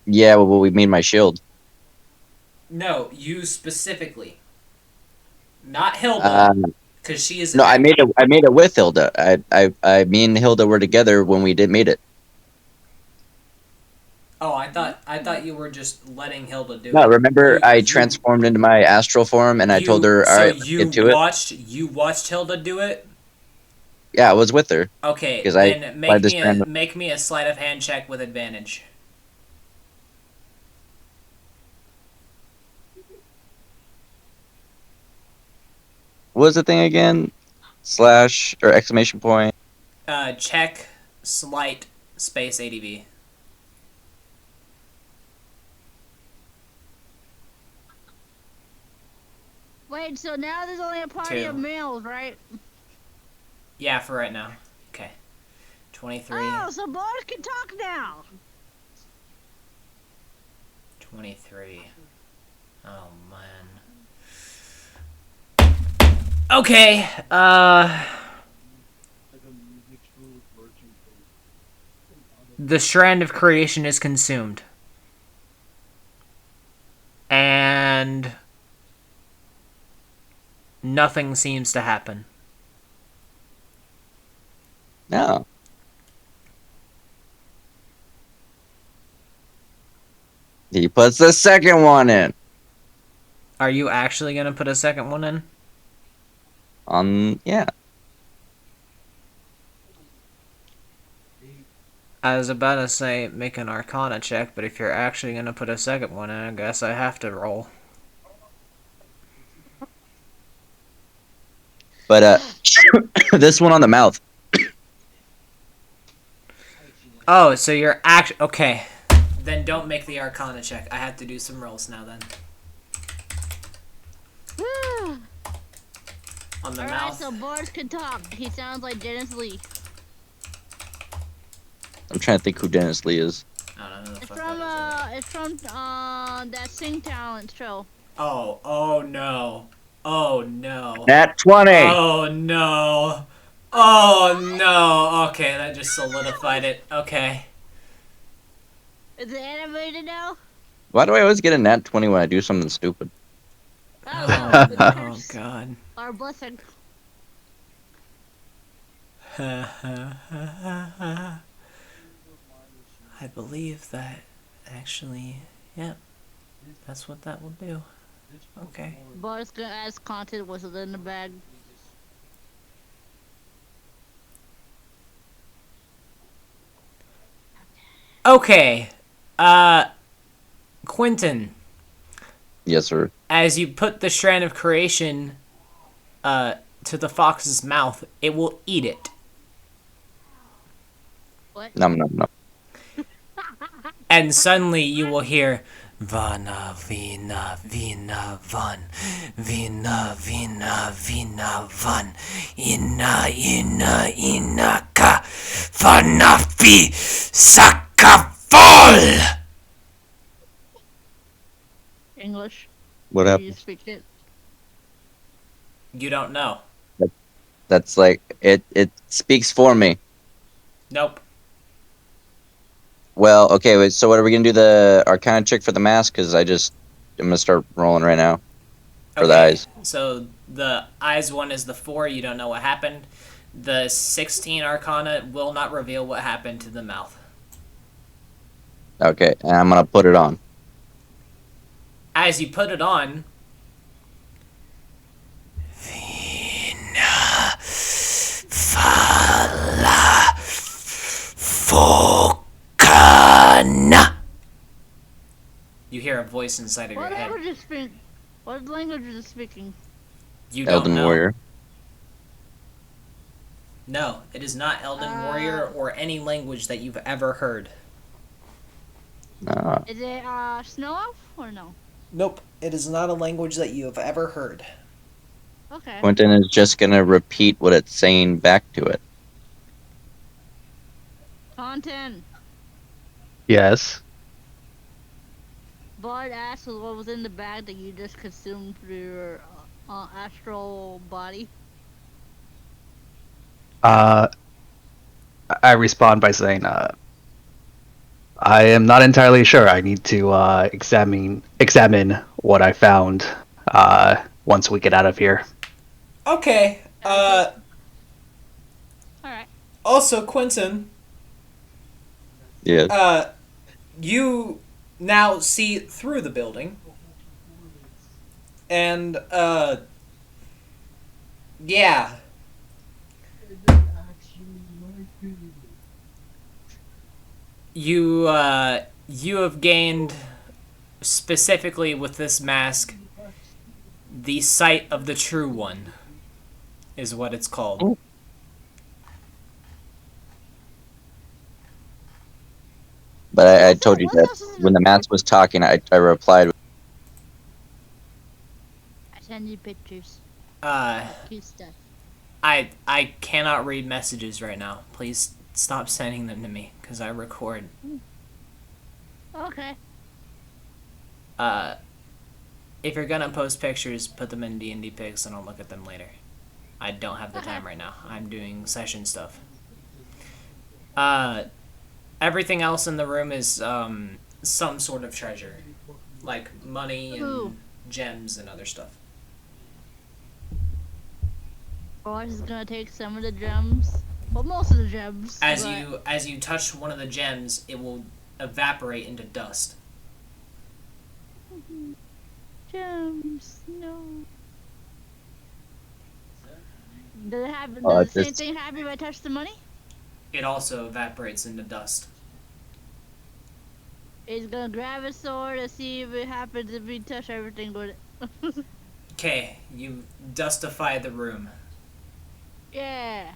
Yeah, well, we made my shield. No, you specifically, not Hilda, Um, because she is. no, I made it. I made it with Hilda. Me and Hilda were together when we did made it. Oh, I thought you were just letting Hilda do No, it. remember I transformed into my astral form and I told her, "All So right, let's get to it." you watched Hilda do it. Yeah, I was with her Okay, because I then applied this brand. make me a sleight of hand check with advantage. What was the thing again? Slash or exclamation point. Check sleight space ADV. Wait, so now there's only a party of 2. males, right? Yeah, for right now. Okay. 23. Oh, so boys can talk now. 23. Oh man. Okay. The strand of creation is consumed. And nothing seems to happen. No. He puts the second one in. Are you actually gonna put a second one in? Yeah. I was about to say make an Arcana check, but if you're actually gonna put a second one in, I guess I have to roll. But this one on the mouth. Oh, so you're okay. Then don't make the Arcana check. I have to do some rolls now then. On the Alright, mouth. so boys can talk. He sounds like Dennis Lee. I'm trying to think who Dennis Lee is. I don't know who the It's fuck from that is. it's from that Sing Talent show. Oh no. Oh no. Nat 20. Oh no. Oh no. Okay, that just solidified it. Okay. Is it animated now? Why do I always get a nat 20 when I do something stupid? Oh, Oh curse. god. Our blessing. I believe that actually, yeah, that's what that will do. Okay. Boys gonna ask content was it in the bag. Okay. Quentin, Yes, sir. as you put the strand of creation to the fox's mouth, it will eat it. What? Nom nom nom. And suddenly you will hear Vana Vina Vina Van Vina Vina Vina Van Ina Ina Ina Ka Vana Fi Saka Vol. English. What Do you happened? speak it? You don't know. That's like it speaks for me. Nope. Well, okay, wait, so what are we gonna do the Arcana check for the mask? Because I'm gonna start rolling right now for the eyes. So the eyes one is the 4, you don't know what happened. The 16 Arcana will not reveal what happened to the mouth. Okay, and I'm gonna put it on. As you put it on, Vala Fokana. You hear a voice inside of What your head. language is speak? What language is it speaking? You don't Elden know. Warrior. No, it is not Elden Warrior or any language that you've ever heard. Ah. Is it Snow Elf or no? Nope, it is not a language that you have ever heard. Okay. Quentin is just gonna repeat what it's saying back to it. Content. Yes. Bard asked what was in the bag that you just consumed through your astral body. Uh, I respond by saying, I am not entirely sure. I need to examine what I found once we get out of here. Okay. Okay. Alright. Also, Quentin, Yeah. you now see through the building, and yeah, you have gained, specifically with this mask, the sight of the true one, is what it's called. But I What's told that? you What's that that? when the mask was talking, I replied. I send you pictures. Uh, Cute stuff. I cannot read messages right now. Please stop sending them to me, because I record. Okay. If you're gonna post pictures, put them in D&D pics and I'll look at them later. I don't have the Okay. time right now. I'm doing session stuff. Everything else in the room is some sort of treasure, like money and Ooh. gems and other stuff. Boris is gonna take some of the gems. Well, most of the gems. As but- you touch one of the gems, it will evaporate into dust. Gems, no. Does it happen? Oh, Does the same it's- thing happen if I touch the money? It also evaporates into dust. He's gonna grab a sword and see if it happens if we touch everything with it. Okay, you dustify the room. Yeah. Are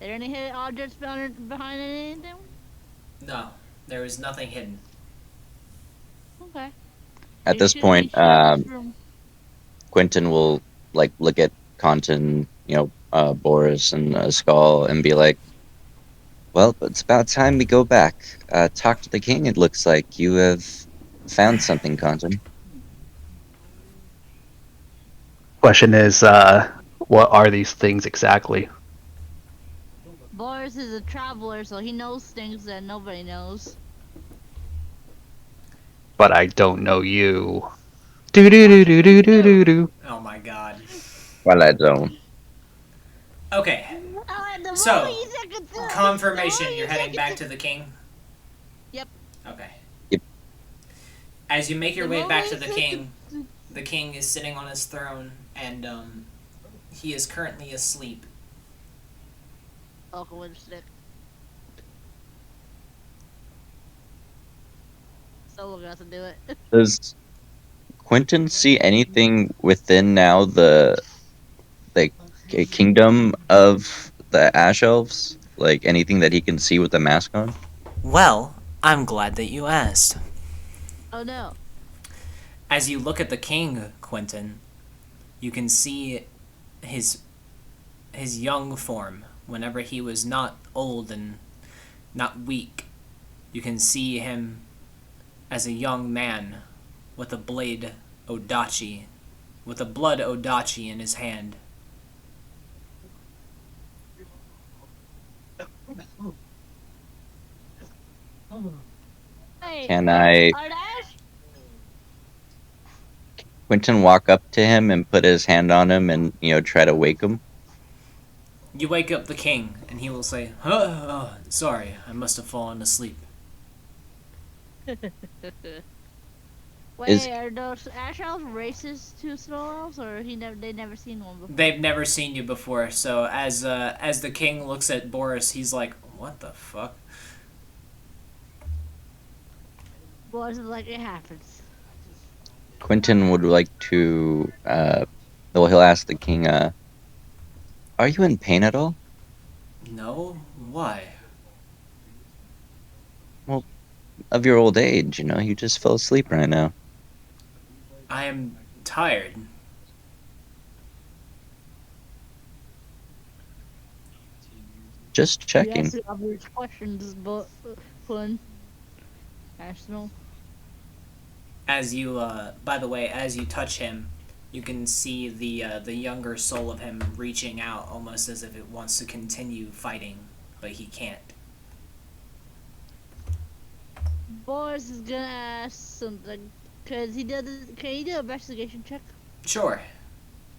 there any hidden objects behind anything? No, there is nothing hidden. Okay. At this You point, should have this room. Quentin will like look at Conton, Boris and Skull, and be like, "Well, it's about time we go back. Talk to the king. It looks like you have found something, Conton." Question is, what are these things exactly? Boris is a traveler, so he knows things that nobody knows. But I don't know you. Do do do do do do do do. Oh my god. Well, I don't. Okay, The So, more you take it to- confirmation, the more you're you heading take it back to the king? Yep. Okay. Yep. As you make your The way more back you to the take the king is sitting on his throne, and he is currently asleep. Oh, with a stick. Solo got to do it. Does Quentin see anything within now the kingdom of the Ash Elves? Like anything that he can see with the mask on? Well, I'm glad that you asked. Oh no. As you look at the king, Quentin, you can see his young form whenever he was not old and not weak. You can see him as a young man with a blood odachi in his hand. Hey, Can I, Ardash? Quentin, walk up to him and put his hand on him and try to wake him? You wake up the king, and he will say, "Huh? Oh, sorry, I must have fallen asleep." Wait, Is- are those Ash Elves racist to Snow Elves, or they never seen one before? They've never seen you before, so as the king looks at Boris, he's like, "What the fuck?" Boris is like, it happens. Quentin would like to, well, he'll ask the king, are you in pain at all? No, why? Of your old age, you just fell asleep right now. I am tired. Just You checking. ask the obvious questions, but fun. National. As you, by the way, as you touch him, You can see the younger soul of him reaching out, almost as if it wants to continue fighting, but he can't. Boris is gonna ask something. Cause he did. Can you do an investigation check? Sure,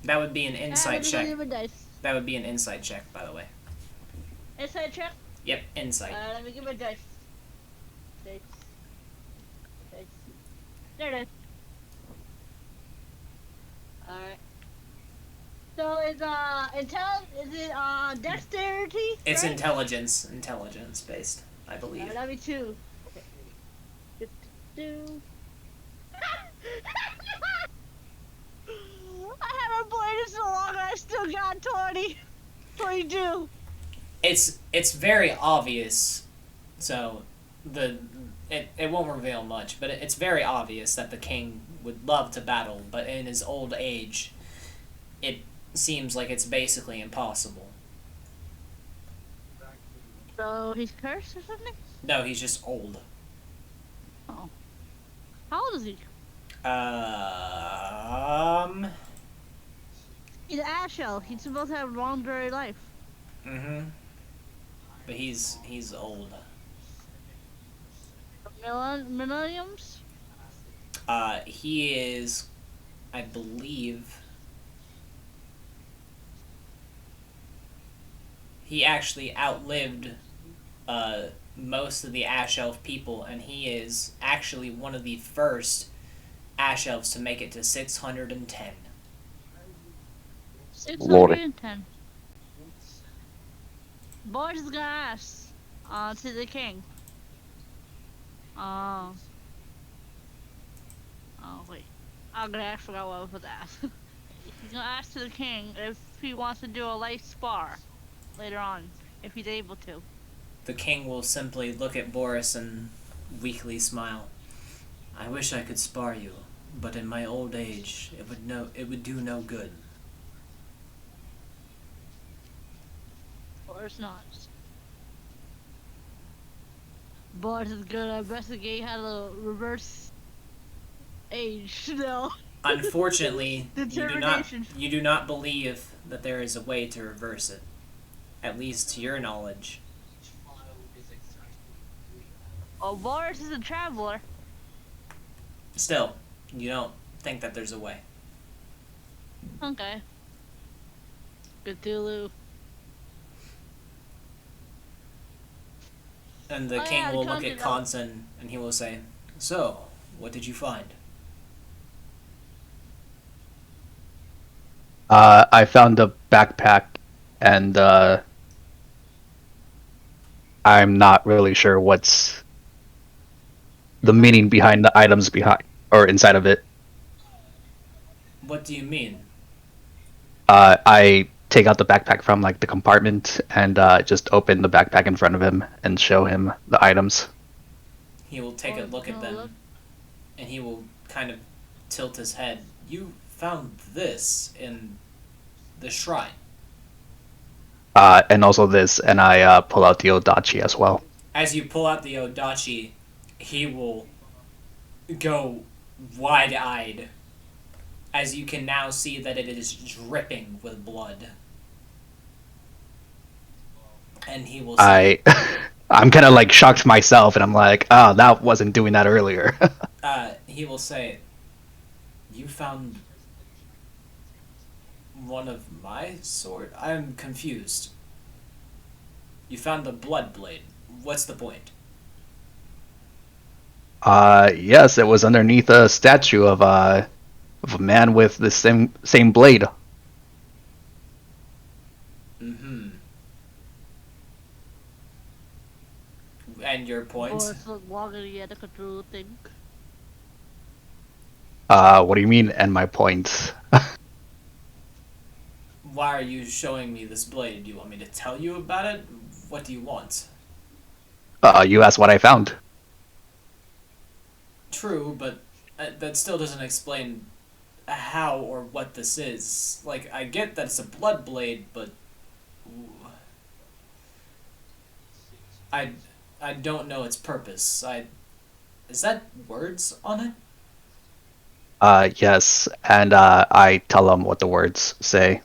that would be an insight Let me check. give him a dice. That would be an insight check, by the way. Inside check. Yep, insight. Let me give him a dice. Dice. Dice. There it is. Alright. So is is it dexterity? It's right? intelligence based, I believe. Alright, that'd be 2. Okay. 2. I haven't played it so long and I still got 20. 22. It's very obvious, so it won't reveal much, but it's very obvious that the king would love to battle, but in his old age, it seems like it's basically impossible. So he's cursed or something? No, he's just old. Oh. How old is he? He's Ash Elf. He's supposed to have a long, very life. But he's old. Millenniums? He is, I believe, he actually outlived most of the Ash Elf people, and he is actually one of the first Ash Elves to make it to 610. 610. Boris is gonna ask to the king. Oh, wait. I forgot what I was to ask. He's gonna ask to the king if he wants to do a light spar later on, if he's able to. The king will simply look at Boris and weakly smile. I wish I could spar you, but in my old age, it would do no good. Boris not. Boris is gonna investigate how to reverse age now. Unfortunately, Determination. you do not believe that there is a way to reverse it. At least to your knowledge. Oh, Boris is a traveler. Still, you don't think that there's a way. Okay. Cthulhu. And the king will look at Conson and he will say, So, what did you find? I found a backpack, and I'm not really sure what's the meaning behind the items behind or inside of it. What do you mean? I take out the backpack from like the compartment and just open the backpack in front of him and show him the items. He will take a look at them, and he will kind of tilt his head. You found this in the shrine. And also this, and I pull out the Odachi as well. As you pull out the Odachi, he will go wide-eyed, as you can now see that it is dripping with blood. And he will say... I'm kind of like shocked myself, and I'm like, oh, that wasn't doing that earlier. He will say, You found one of my sword? I'm confused. You found the blood blade. What's the point? Yes, it was underneath a statue of a man with the same blade. Mm-hmm. And your point? Boris looked longer than the Cthulhu thing. What do you mean, and my point? Why are you showing me this blade? Do you want me to tell you about it? What do you want? You asked what I found. True, but that still doesn't explain how or what this is. Like, I get that it's a blood blade, but... I don't know its purpose. Is that words on it? Yes, and I tell him what the words say.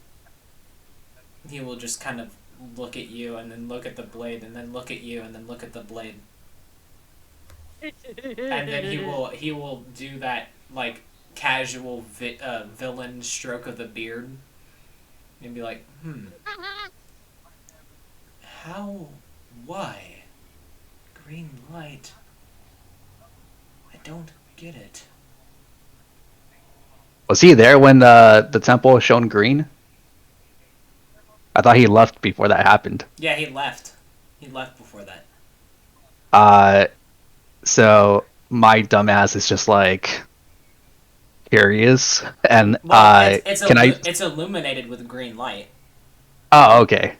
He will just kind of look at you and then look at the blade and then look at you and then look at the blade. And then he will do that like casual villain stroke of the beard and be like, how, why, green light? I don't get it. Was he there when the temple was shown green? I thought he left before that happened. Yeah, he left. He left before that. Uh, so my dumbass is just like curious, and Well, can I? it's illuminated with green light. Oh, okay.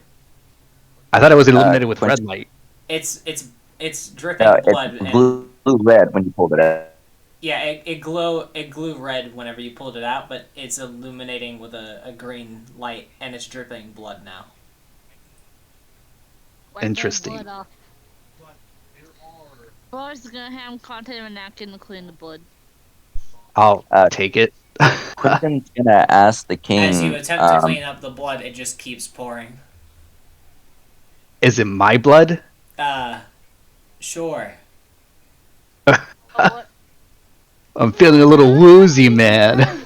I thought it was illuminated with red Quentin, light. It's it's it's no, dripping it's blood and blue red when you pulled it out. yeah, it glue red whenever you pulled it out, but it's illuminating with a green light and it's dripping blood now. Wipe that Interesting. blood off. Boris is gonna have content of a napkin to clean the blood. I'll Uh, take it. Quentin's gonna ask the As you king. attempt to clean up the blood, it just keeps pouring. Is it my blood? Sure. Oh, what? I'm feeling a little woozy, man.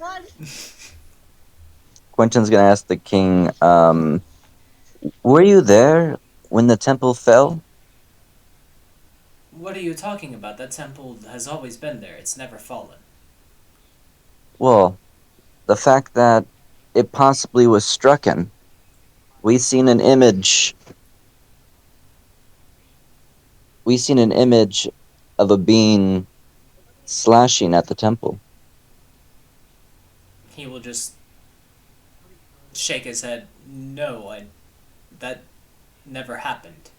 Quentin's gonna ask the king. Were you there when the temple fell? What are you talking about? That temple has always been there. It's never fallen. Well, the fact that it possibly was strucken. We've seen an image. We've seen an image of a being slashing at the temple. He will just shake his head. No, that never happened.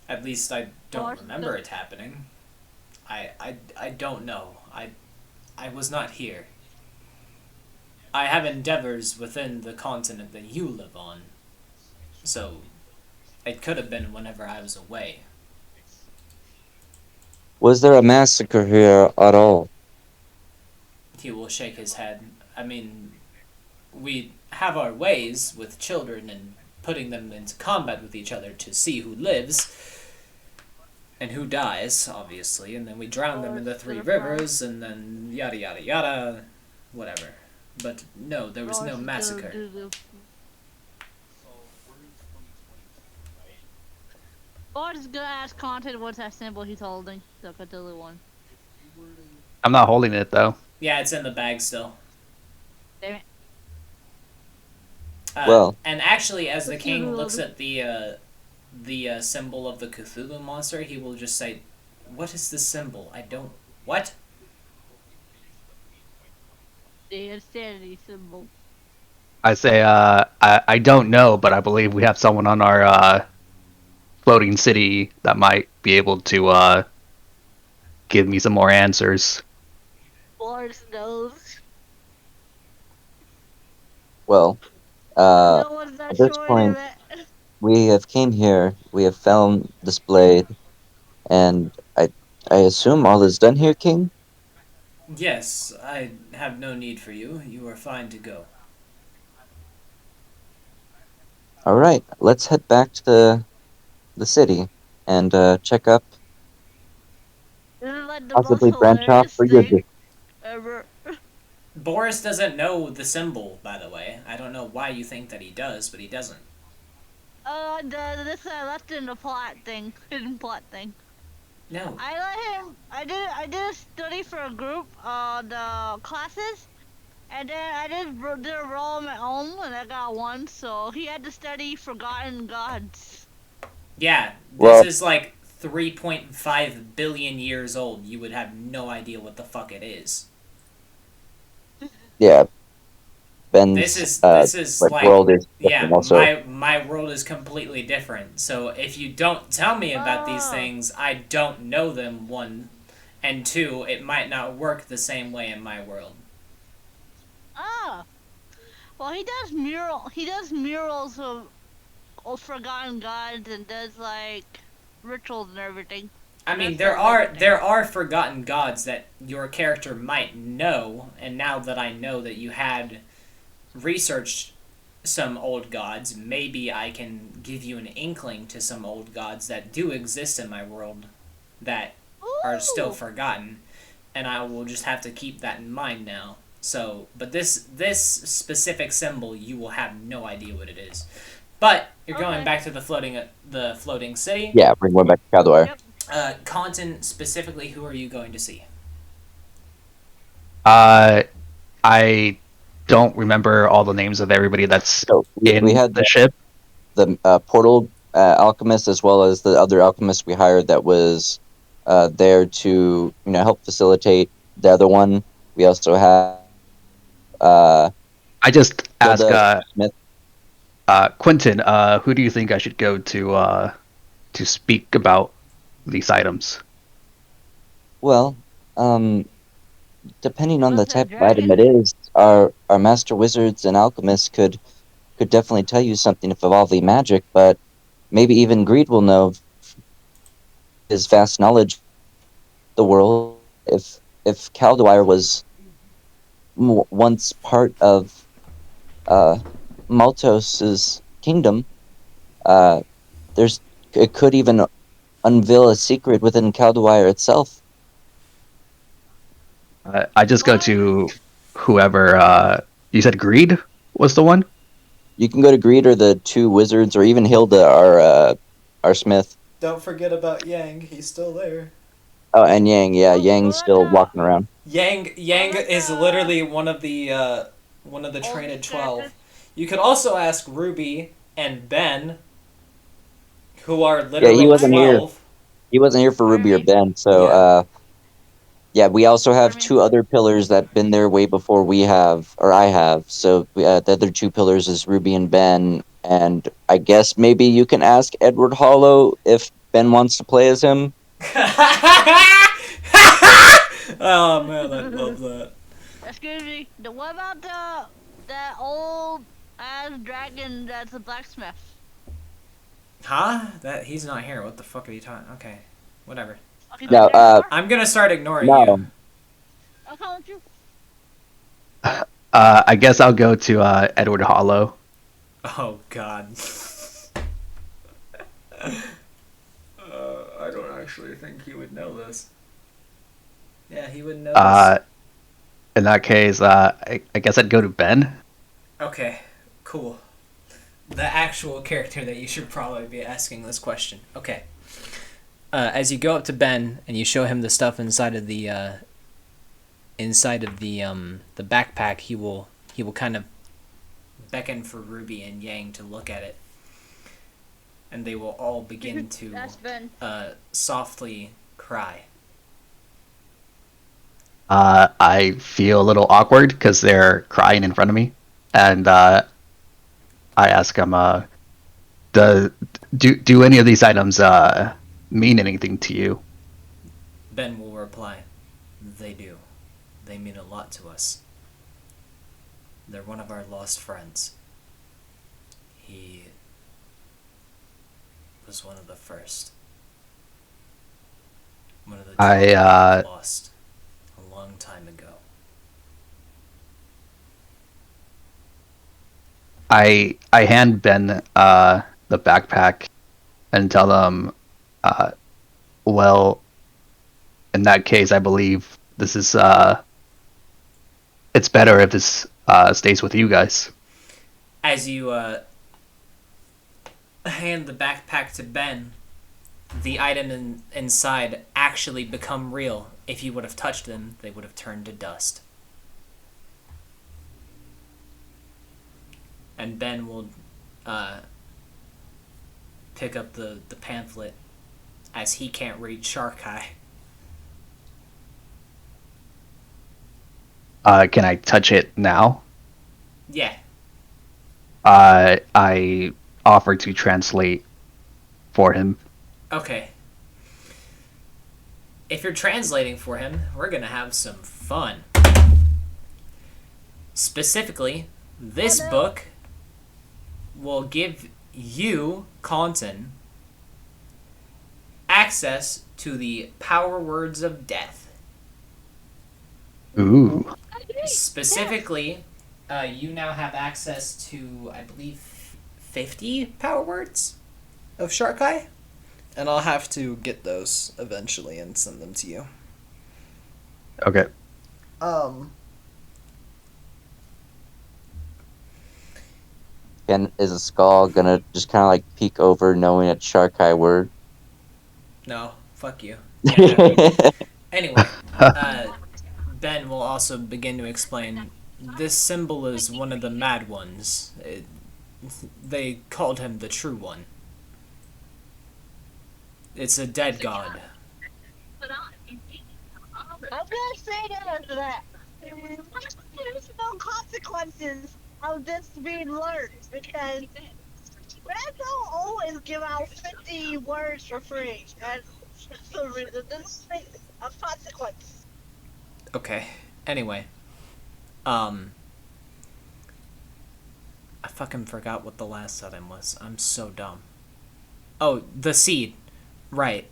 At least I don't remember it happening. I don't know. I was not here. I have endeavors within the continent that you live on. So, it could have been whenever I was away. Was there a massacre here at all? He will shake his head. I mean, we have our ways with children and putting them into combat with each other to see who lives and who dies, obviously, and then we drown them in the three rivers, and then yada yada yada, whatever. But no, there was no massacre. Boris is gonna ask content what's that symbol he's holding. The Cthulhu one. I'm not holding it though. Yeah, it's in the bag still. Damn it. Well, and actually, as the king looks at the symbol of the Cthulhu monster, he will just say, "What is this symbol? I don't. What?" The insanity symbol. I say, I don't know, but I believe we have someone on our floating city that might be able to give me some more answers. Boris knows. well, No one's not at this sure point, that. we have came here. We have found this blade, and I assume all is done here, King. Yes, I have no need for you. You are fine to go. All right, let's head back to the city and check up. This is like the Possibly most branch off hilarious for your thing ever. Boris doesn't know the symbol, by the way. I don't know why you think that he does, but he doesn't. This I left in the plot thing, hidden plot thing. No. I let him. I did a study for a group, the classes, and then I did a roll on my own, and I got one. So he had to study Forgotten Gods. Yeah, this Well- is like 3.5 billion years old. You would have no idea what the fuck it is. Yeah, Ben's This is like world is yeah, different also. my world is completely different. So if you don't tell me about these things, I don't know them, one, and two, it might not work the same way in my world. Ah, well he does murals of Forgotten Gods and does like rituals and everything. I mean, That's there the are legend. there are forgotten gods that your character might know, and now that I know that you had researched some old gods, maybe I can give you an inkling to some old gods that do exist in my world that are still Ooh. forgotten, and I will just have to keep that in mind now. So, but this specific symbol, you will have no idea what it is. But you're going Okay. back to the floating city. Yeah, we're going back to Caldoire. Yep. Content specifically, who are you going to see? I don't remember all the names of everybody that's So we in had the ship. the portal alchemist as well as the other alchemist we hired that was there to help facilitate the other one. We also have I just ask Hilda Smith. Quentin, who do you think I should go to speak about these items? Well, depending on the Was a type of item it dragon. is, our master wizards and alchemists could definitely tell you something involving magic, but maybe even Greed will know his vast knowledge of the world. If Caldoire was once part of Maltos's kingdom, uh, it could even unveil a secret within Caldoire itself. I just go What? to whoever. You said Greed was the one. You can go to Greed or the two wizards, or even Hilda, our smith. Don't forget about Yang. He's still there. Oh, and Yang. Yeah, Yang's What still about walking around. Yang about is the literally one of the traded oldest 12. characters? You could also ask Ruby and Ben, who are Yeah, he literal wasn't here. 12. He wasn't here for Ruby or Army. Ben. So, Yeah. yeah, we also have Army. two other pillars that been there way before we have, or I have. So the other two pillars is Ruby and Ben, and I guess maybe you can ask Edward Hollow if Ben wants to play as him. Oh man, I love that. Excuse me. What about that old ass dragon that's a blacksmith? Huh? That he's not here. What the fuck are you talking? Okay, whatever. Okay, No, there you are. I'm gonna start ignoring No. you. I'll come with you. I guess I'll go to Edward Hollow. Oh god. I don't actually think he would know this. Yeah, he would know this. In that case, I guess I'd go to Ben. Okay, cool. The actual character that you should probably be asking this question. Okay. As you go up to Ben and you show him the stuff inside of the backpack, he will kind of beckon for Ruby and Yang to look at it, and they will all begin to That's Ben. softly cry. I feel a little awkward because they're crying in front of me, and I ask them, do any of these items mean anything to you? Ben will reply, "They do. They mean a lot to us. They're one of our lost friends. He was one of the first. One of the I, lost a long time ago." I hand Ben the backpack and tell them, well, in that case, I believe this is it's better if this stays with you guys. As you hand the backpack to Ben, the item inside actually become real. If you would have touched them, they would have turned to dust. And Ben will pick up the pamphlet, as he can't read Shark Eye. Can I touch it now? Yeah. I offer to translate for him. Okay. If you're translating for him, we're gonna have some fun. Specifically, this book will give you, Conton, access to the power words of death. Ooh. Specifically, you now have access to, I believe, 50 power words of Shark Eye. And I'll have to get those eventually and send them to you. Okay. And is a skull gonna just kind of like peek over, knowing it's Shark Eye word? No, fuck you. Can't have it. Anyway, Ben will also begin to explain. This symbol is one of the mad ones. They called him the true one. It's a dead god. I'm gonna say that there's no consequences of this being learned because Red don't always give out 50 words for free. And so this is a consequence. Okay. Anyway. I fucking forgot what the last item was. I'm so dumb. Oh, the seed. Right.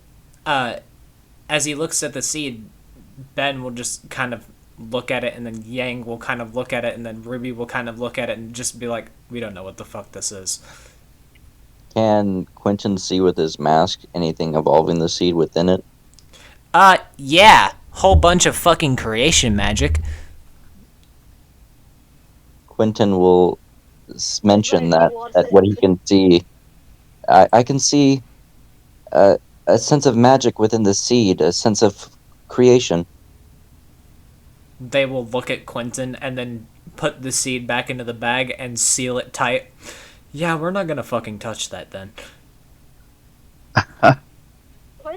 As he looks at the seed, Ben will just kind of look at it, and then Yang will kind of look at it, and then Ruby will kind of look at it and just be like, we don't know what the fuck this is. Can Quentin see with his mask anything involving the seed within it? Yeah. Whole bunch of fucking creation magic. Quentin will mention that what he can see. I can see a sense of magic within the seed, a sense of creation. They will look at Quentin and then put the seed back into the bag and seal it tight. Yeah, we're not gonna fucking touch that then.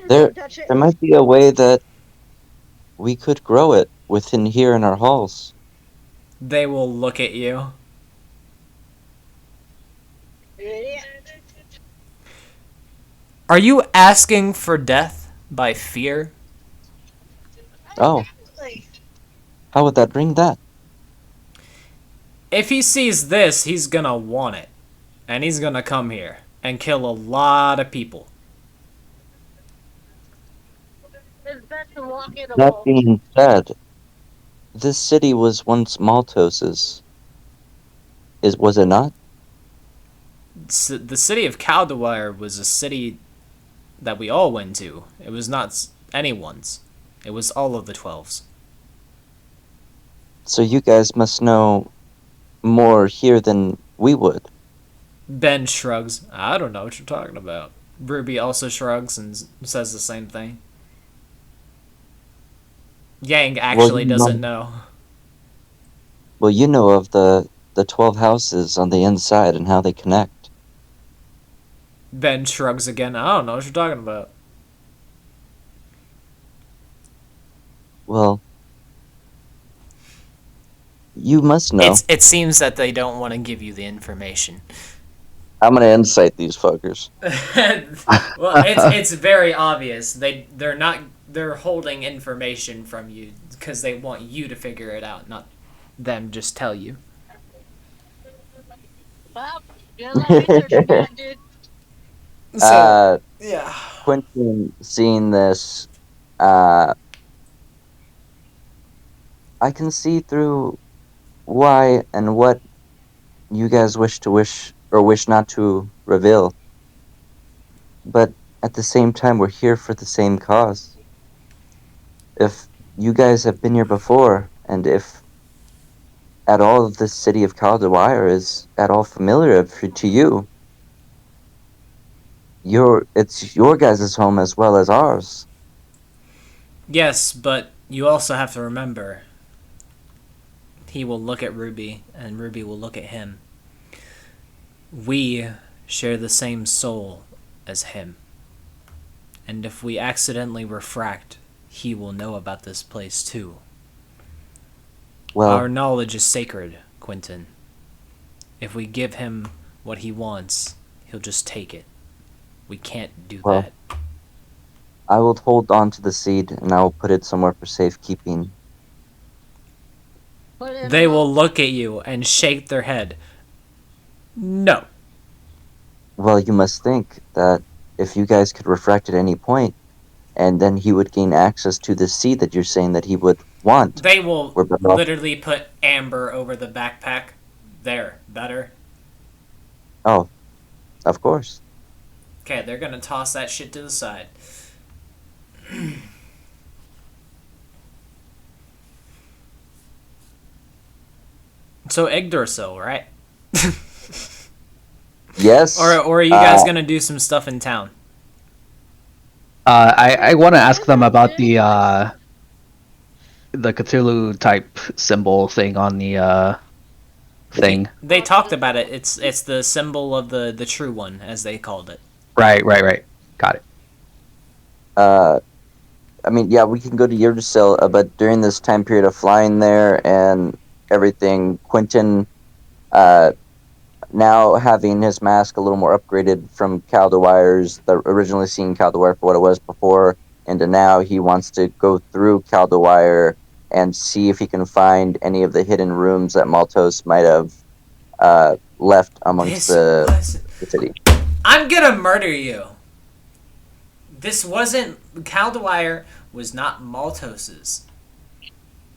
There might be a way that we could grow it within here in our halls. They will look at you. Are you asking for death by fear? Oh. How would that bring that? If he sees this, he's gonna want it. And he's gonna come here and kill a lot of people. That being said, this city was once Maltos's. Was it not? The city of Caldoire was a city that we all went to. It was not anyone's. It was all of the 12s. So you guys must know more here than we would. Ben shrugs. I don't know what you're talking about. Ruby also shrugs and says the same thing. Yang actually doesn't know. Well, you know of the 12 houses on the inside and how they connect. Ben shrugs again. I don't know what you're talking about. Well, you must know. It seems that they don't want to give you the information. I'm gonna incite these fuckers. Well, it's very obvious. They're holding information from you because they want you to figure it out, not them just tell you. Well, you're a lot of research, man, dude. So, yeah. Quentin, seeing this, I can see through why and what you guys wish not to reveal. But at the same time, we're here for the same cause. If you guys have been here before, and if at all of this city of Caldoire is at all familiar to you, it's your guys' home as well as ours. Yes, but you also have to remember, he will look at Ruby, and Ruby will look at him. We share the same soul as him. And if we accidentally refract, he will know about this place too. Well, our knowledge is sacred, Quentin. If we give him what he wants, he'll just take it. We can't do that. I will hold on to the seed, and I will put it somewhere for safekeeping. They will look at you and shake their head. No. Well, you must think that if you guys could refract at any point, and then he would gain access to the seat that you're saying that he would want. They will We're better off. literally put amber over the backpack. There, better. Oh, of course. Okay, they're gonna toss that shit to the side. So Yggdrasil, right? Yes. Or are you guys gonna do some stuff in town? I want to ask them about the Cthulhu type symbol thing on the thing. They talked about it. It's the symbol of the true one, as they called it. Right. Got it. I mean, yeah, we can go to Yggdrasil, but during this time period of flying there and everything, Quentin, now having his mask a little more upgraded from Caldouire's, originally seeing Caldoire for what it was before, into now, he wants to go through Caldoire and see if he can find any of the hidden rooms that Maltos might have left amongst the city. I'm gonna murder you. This wasn't Caldoire. Was not Maltos's.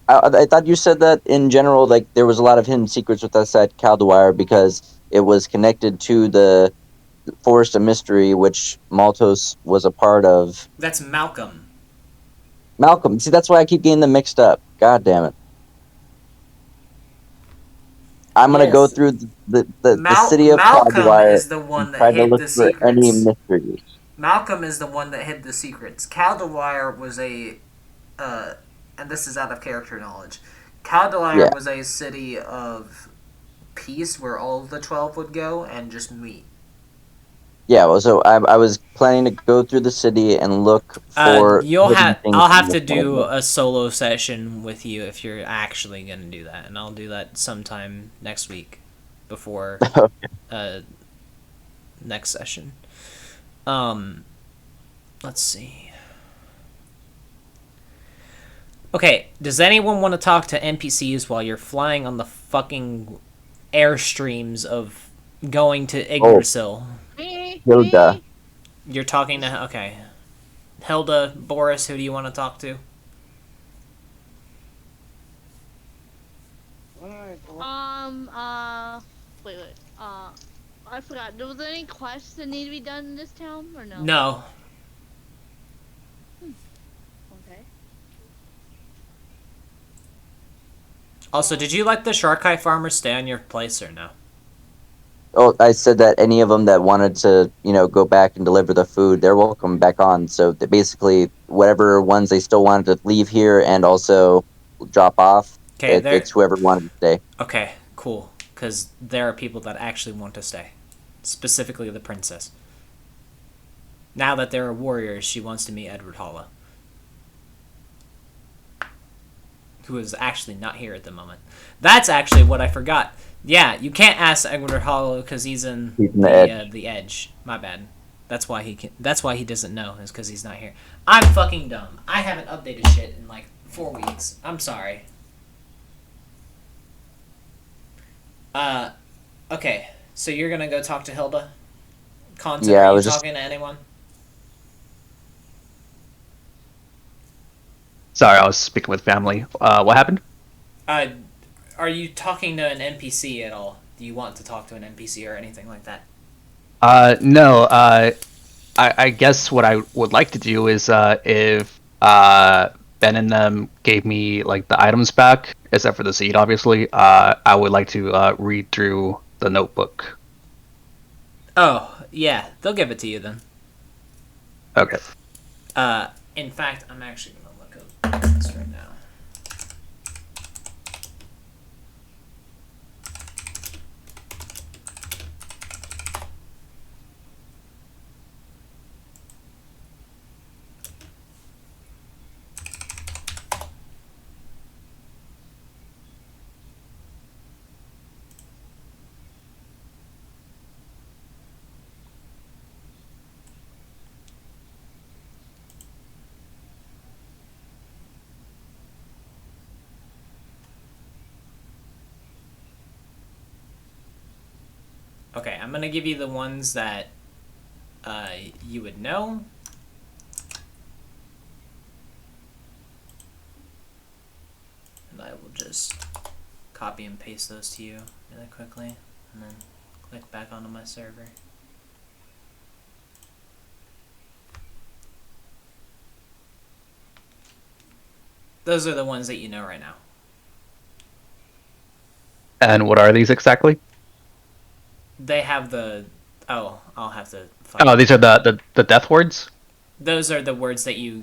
I thought you said that in general, like there was a lot of hidden secrets with us at Caldoire because it was connected to the Forest of Mystery, which Maltos was a part of. That's Malcolm. Malcolm. See, that's why I keep getting them mixed up. God damn it. I'm gonna go through the city of Malcolm Caldoire is the one and that try to hid look the for any secrets. mysteries. Malcolm is the one that hid the secrets. Caldoire was a, and this is out of character knowledge. Caldoire was a city of peace where all of the 12 would go and just meet. Yeah, well, so I was planning to go through the city and look for. I'll have to in do the a solo session with you if you're actually gonna do that, and I'll do that sometime next week, before next session. Let's see. Okay, does anyone want to talk to NPCs while you're flying on the fucking airstreams of going to Yggdrasil? Hilda. You're talking to... Okay. Hilda, Boris, who do you want to talk to? Wait. I forgot. Was there any quests that need to be done in this town, or no? No. Okay. Also, did you let the Shark Eye farmer stay on your place or no? Oh, I said that any of them that wanted to, go back and deliver the food, they're welcome back on. So basically, whatever ones they still wanted to leave here and also drop off, it's whoever wanted to stay. Okay, cool. Because there are people that actually want to stay. Specifically the princess. Now that there are warriors, she wants to meet Edward Hollow. Who is actually not here at the moment. That's actually what I forgot. Yeah, you can't ask Edward Hollow because he's in the edge. My bad. That's why he doesn't know, is because he's not here. I'm fucking dumb. I haven't updated shit in like 4 weeks. I'm sorry. Okay. So you're gonna go talk to Hilda? Content, Yeah, are you talking to anyone? Sorry, I was speaking with family. What happened? Are you talking to an NPC at all? Do you want to talk to an NPC or anything like that? No. I guess what I would like to do is if Ben and them gave me like the items back, except for the seed, obviously. I would like to read through the notebook. Oh yeah, they'll give it to you then. Okay. In fact, I'm actually gonna look up this right now. Okay, I'm gonna give you the ones that you would know. just copy and paste those to you really quickly, and then click back onto my server. Those are the ones that you know right now. And what are these exactly? They have the... Oh, I'll have to find Oh, these are the death words? Those are the words that you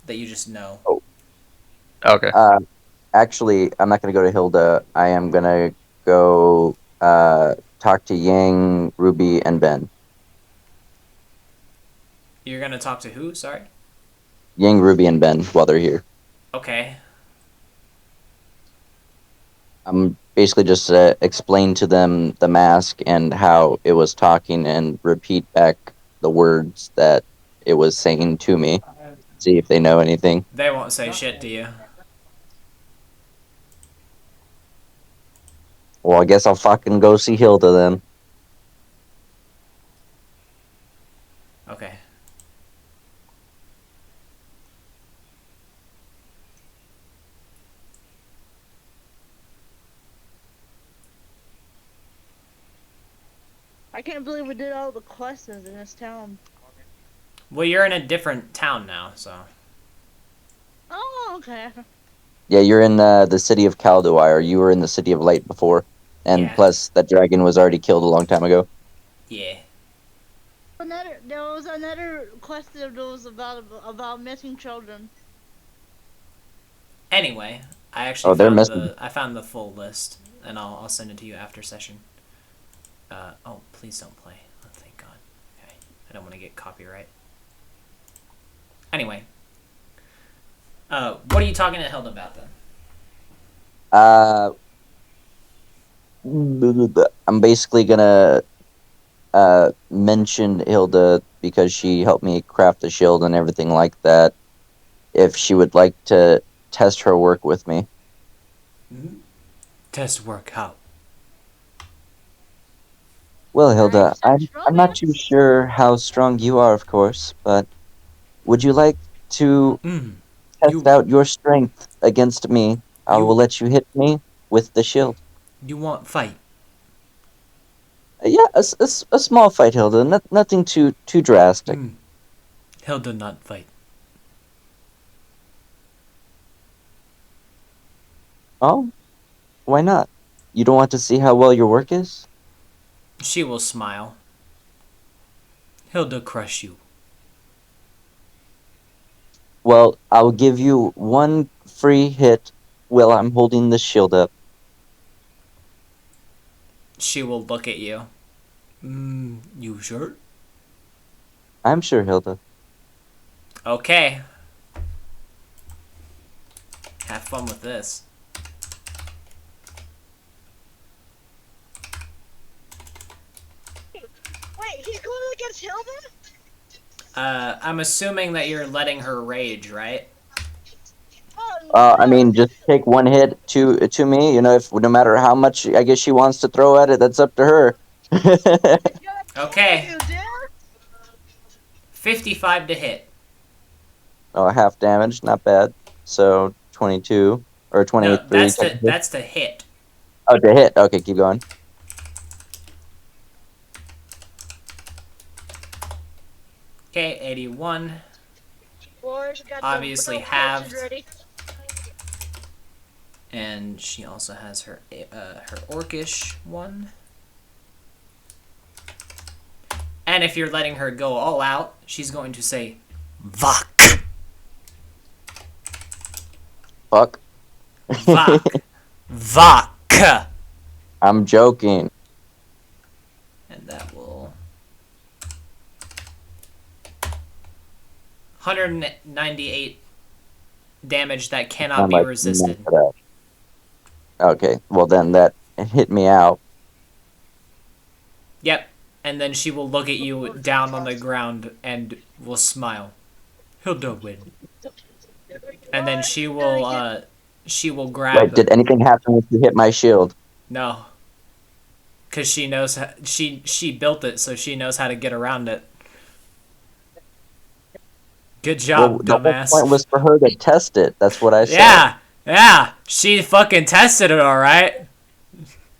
just know. Okay. Actually, I'm not going to go to Hilda. I am going to go talk to Yang, Ruby, and Ben. You're gonna talk to who? Sorry? Yang, Ruby, and Ben while they're here. Okay. I'm basically just explain to them the mask and how it was talking and repeat back the words that it was saying to me. See if they know anything. They won't say shit to you. Well, I guess I'll fucking go see Hilda then. Okay. I can't believe we did all the questions in this town. Well, you're in a different town now, so... Oh, okay. Yeah, you're in the city of Caldoire. You were in the city of Light before. And Yeah. plus, that dragon was already killed a long time ago. Yeah. There was another question that was about missing children. Anyway, I actually they're found missing. I found the full list, and I'll send it to you after session. Oh, please don't play. Oh, thank God. Okay. I don't want to get copyright. Anyway. What are you talking to Hilda about, then? I'm basically gonna mention Hilda because she helped me craft the shield and everything like that. If she would like to test her work with me. Mm-hmm. Test work how? Well, Hilda, I'm not too Romance? sure how strong you are, of course, but would you like to test out your strength against me? I will let you hit me with the shield. You want fight? Yeah, a small fight, Hilda. Nothing too drastic. Hilda not fight. Oh, why not? You don't want to see how well your work is? She will smile. Hilda crush you. Well, I'll give you one free hit while I'm holding the shield up. She will look at you. You sure? I'm sure, Hilda. Okay. Have fun with this. Wait, he's going against Hilda? I'm assuming that you're letting her rage, right? Oh, I mean, just take one hit to me. You know, if no matter how much I guess she wants to throw at it, that's up to her. Okay. You, dude. 55 to hit. Oh, half damage, not bad. So 22 or 23. No, that's technically. the hit. Oh, to hit. Okay, keep going. Okay, 81. Boys, got Obviously the halved. ready. And she also has her orcish one. And if you're letting her go all out, she's going to say, Vak. Fuck. Vak. Vak. I'm joking. And that will... 198 damage that cannot be resisted. Okay, well then that hit me out. Yep. And then she will look at you down on the ground and will smile. Hilda win. And then she will grab... Wait, did anything happen when you hit my shield? No. Because she knows... She built it, so she knows how to get around it. Good job, The whole dumbass. point was for her to test it. That's what I said. Yeah! She fucking tested it, alright?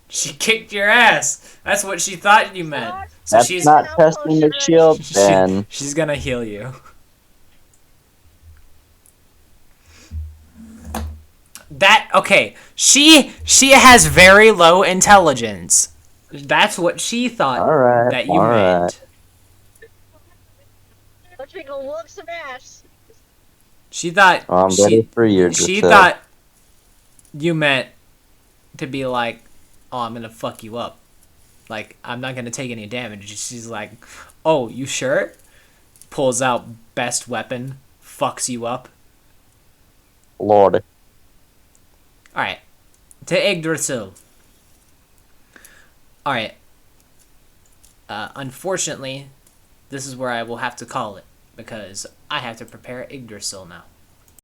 She kicked your ass. That's what she thought you meant. So That's she's not testing the shield, then. she's gonna heal you. Okay. She has very low intelligence. That's what she thought Alright, that you alright. meant. Let's go whoop some ass. She thought Well, I'm ready for you. she thought you meant to be like, oh, I'm gonna fuck you up. Like, I'm not gonna take any damage. She's like, oh, you sure? Pulls out best weapon, fucks you up. Lord. Alright. To Yggdrasil. Alright. Unfortunately, this is where I will have to call it. Because I have to prepare Yggdrasil now.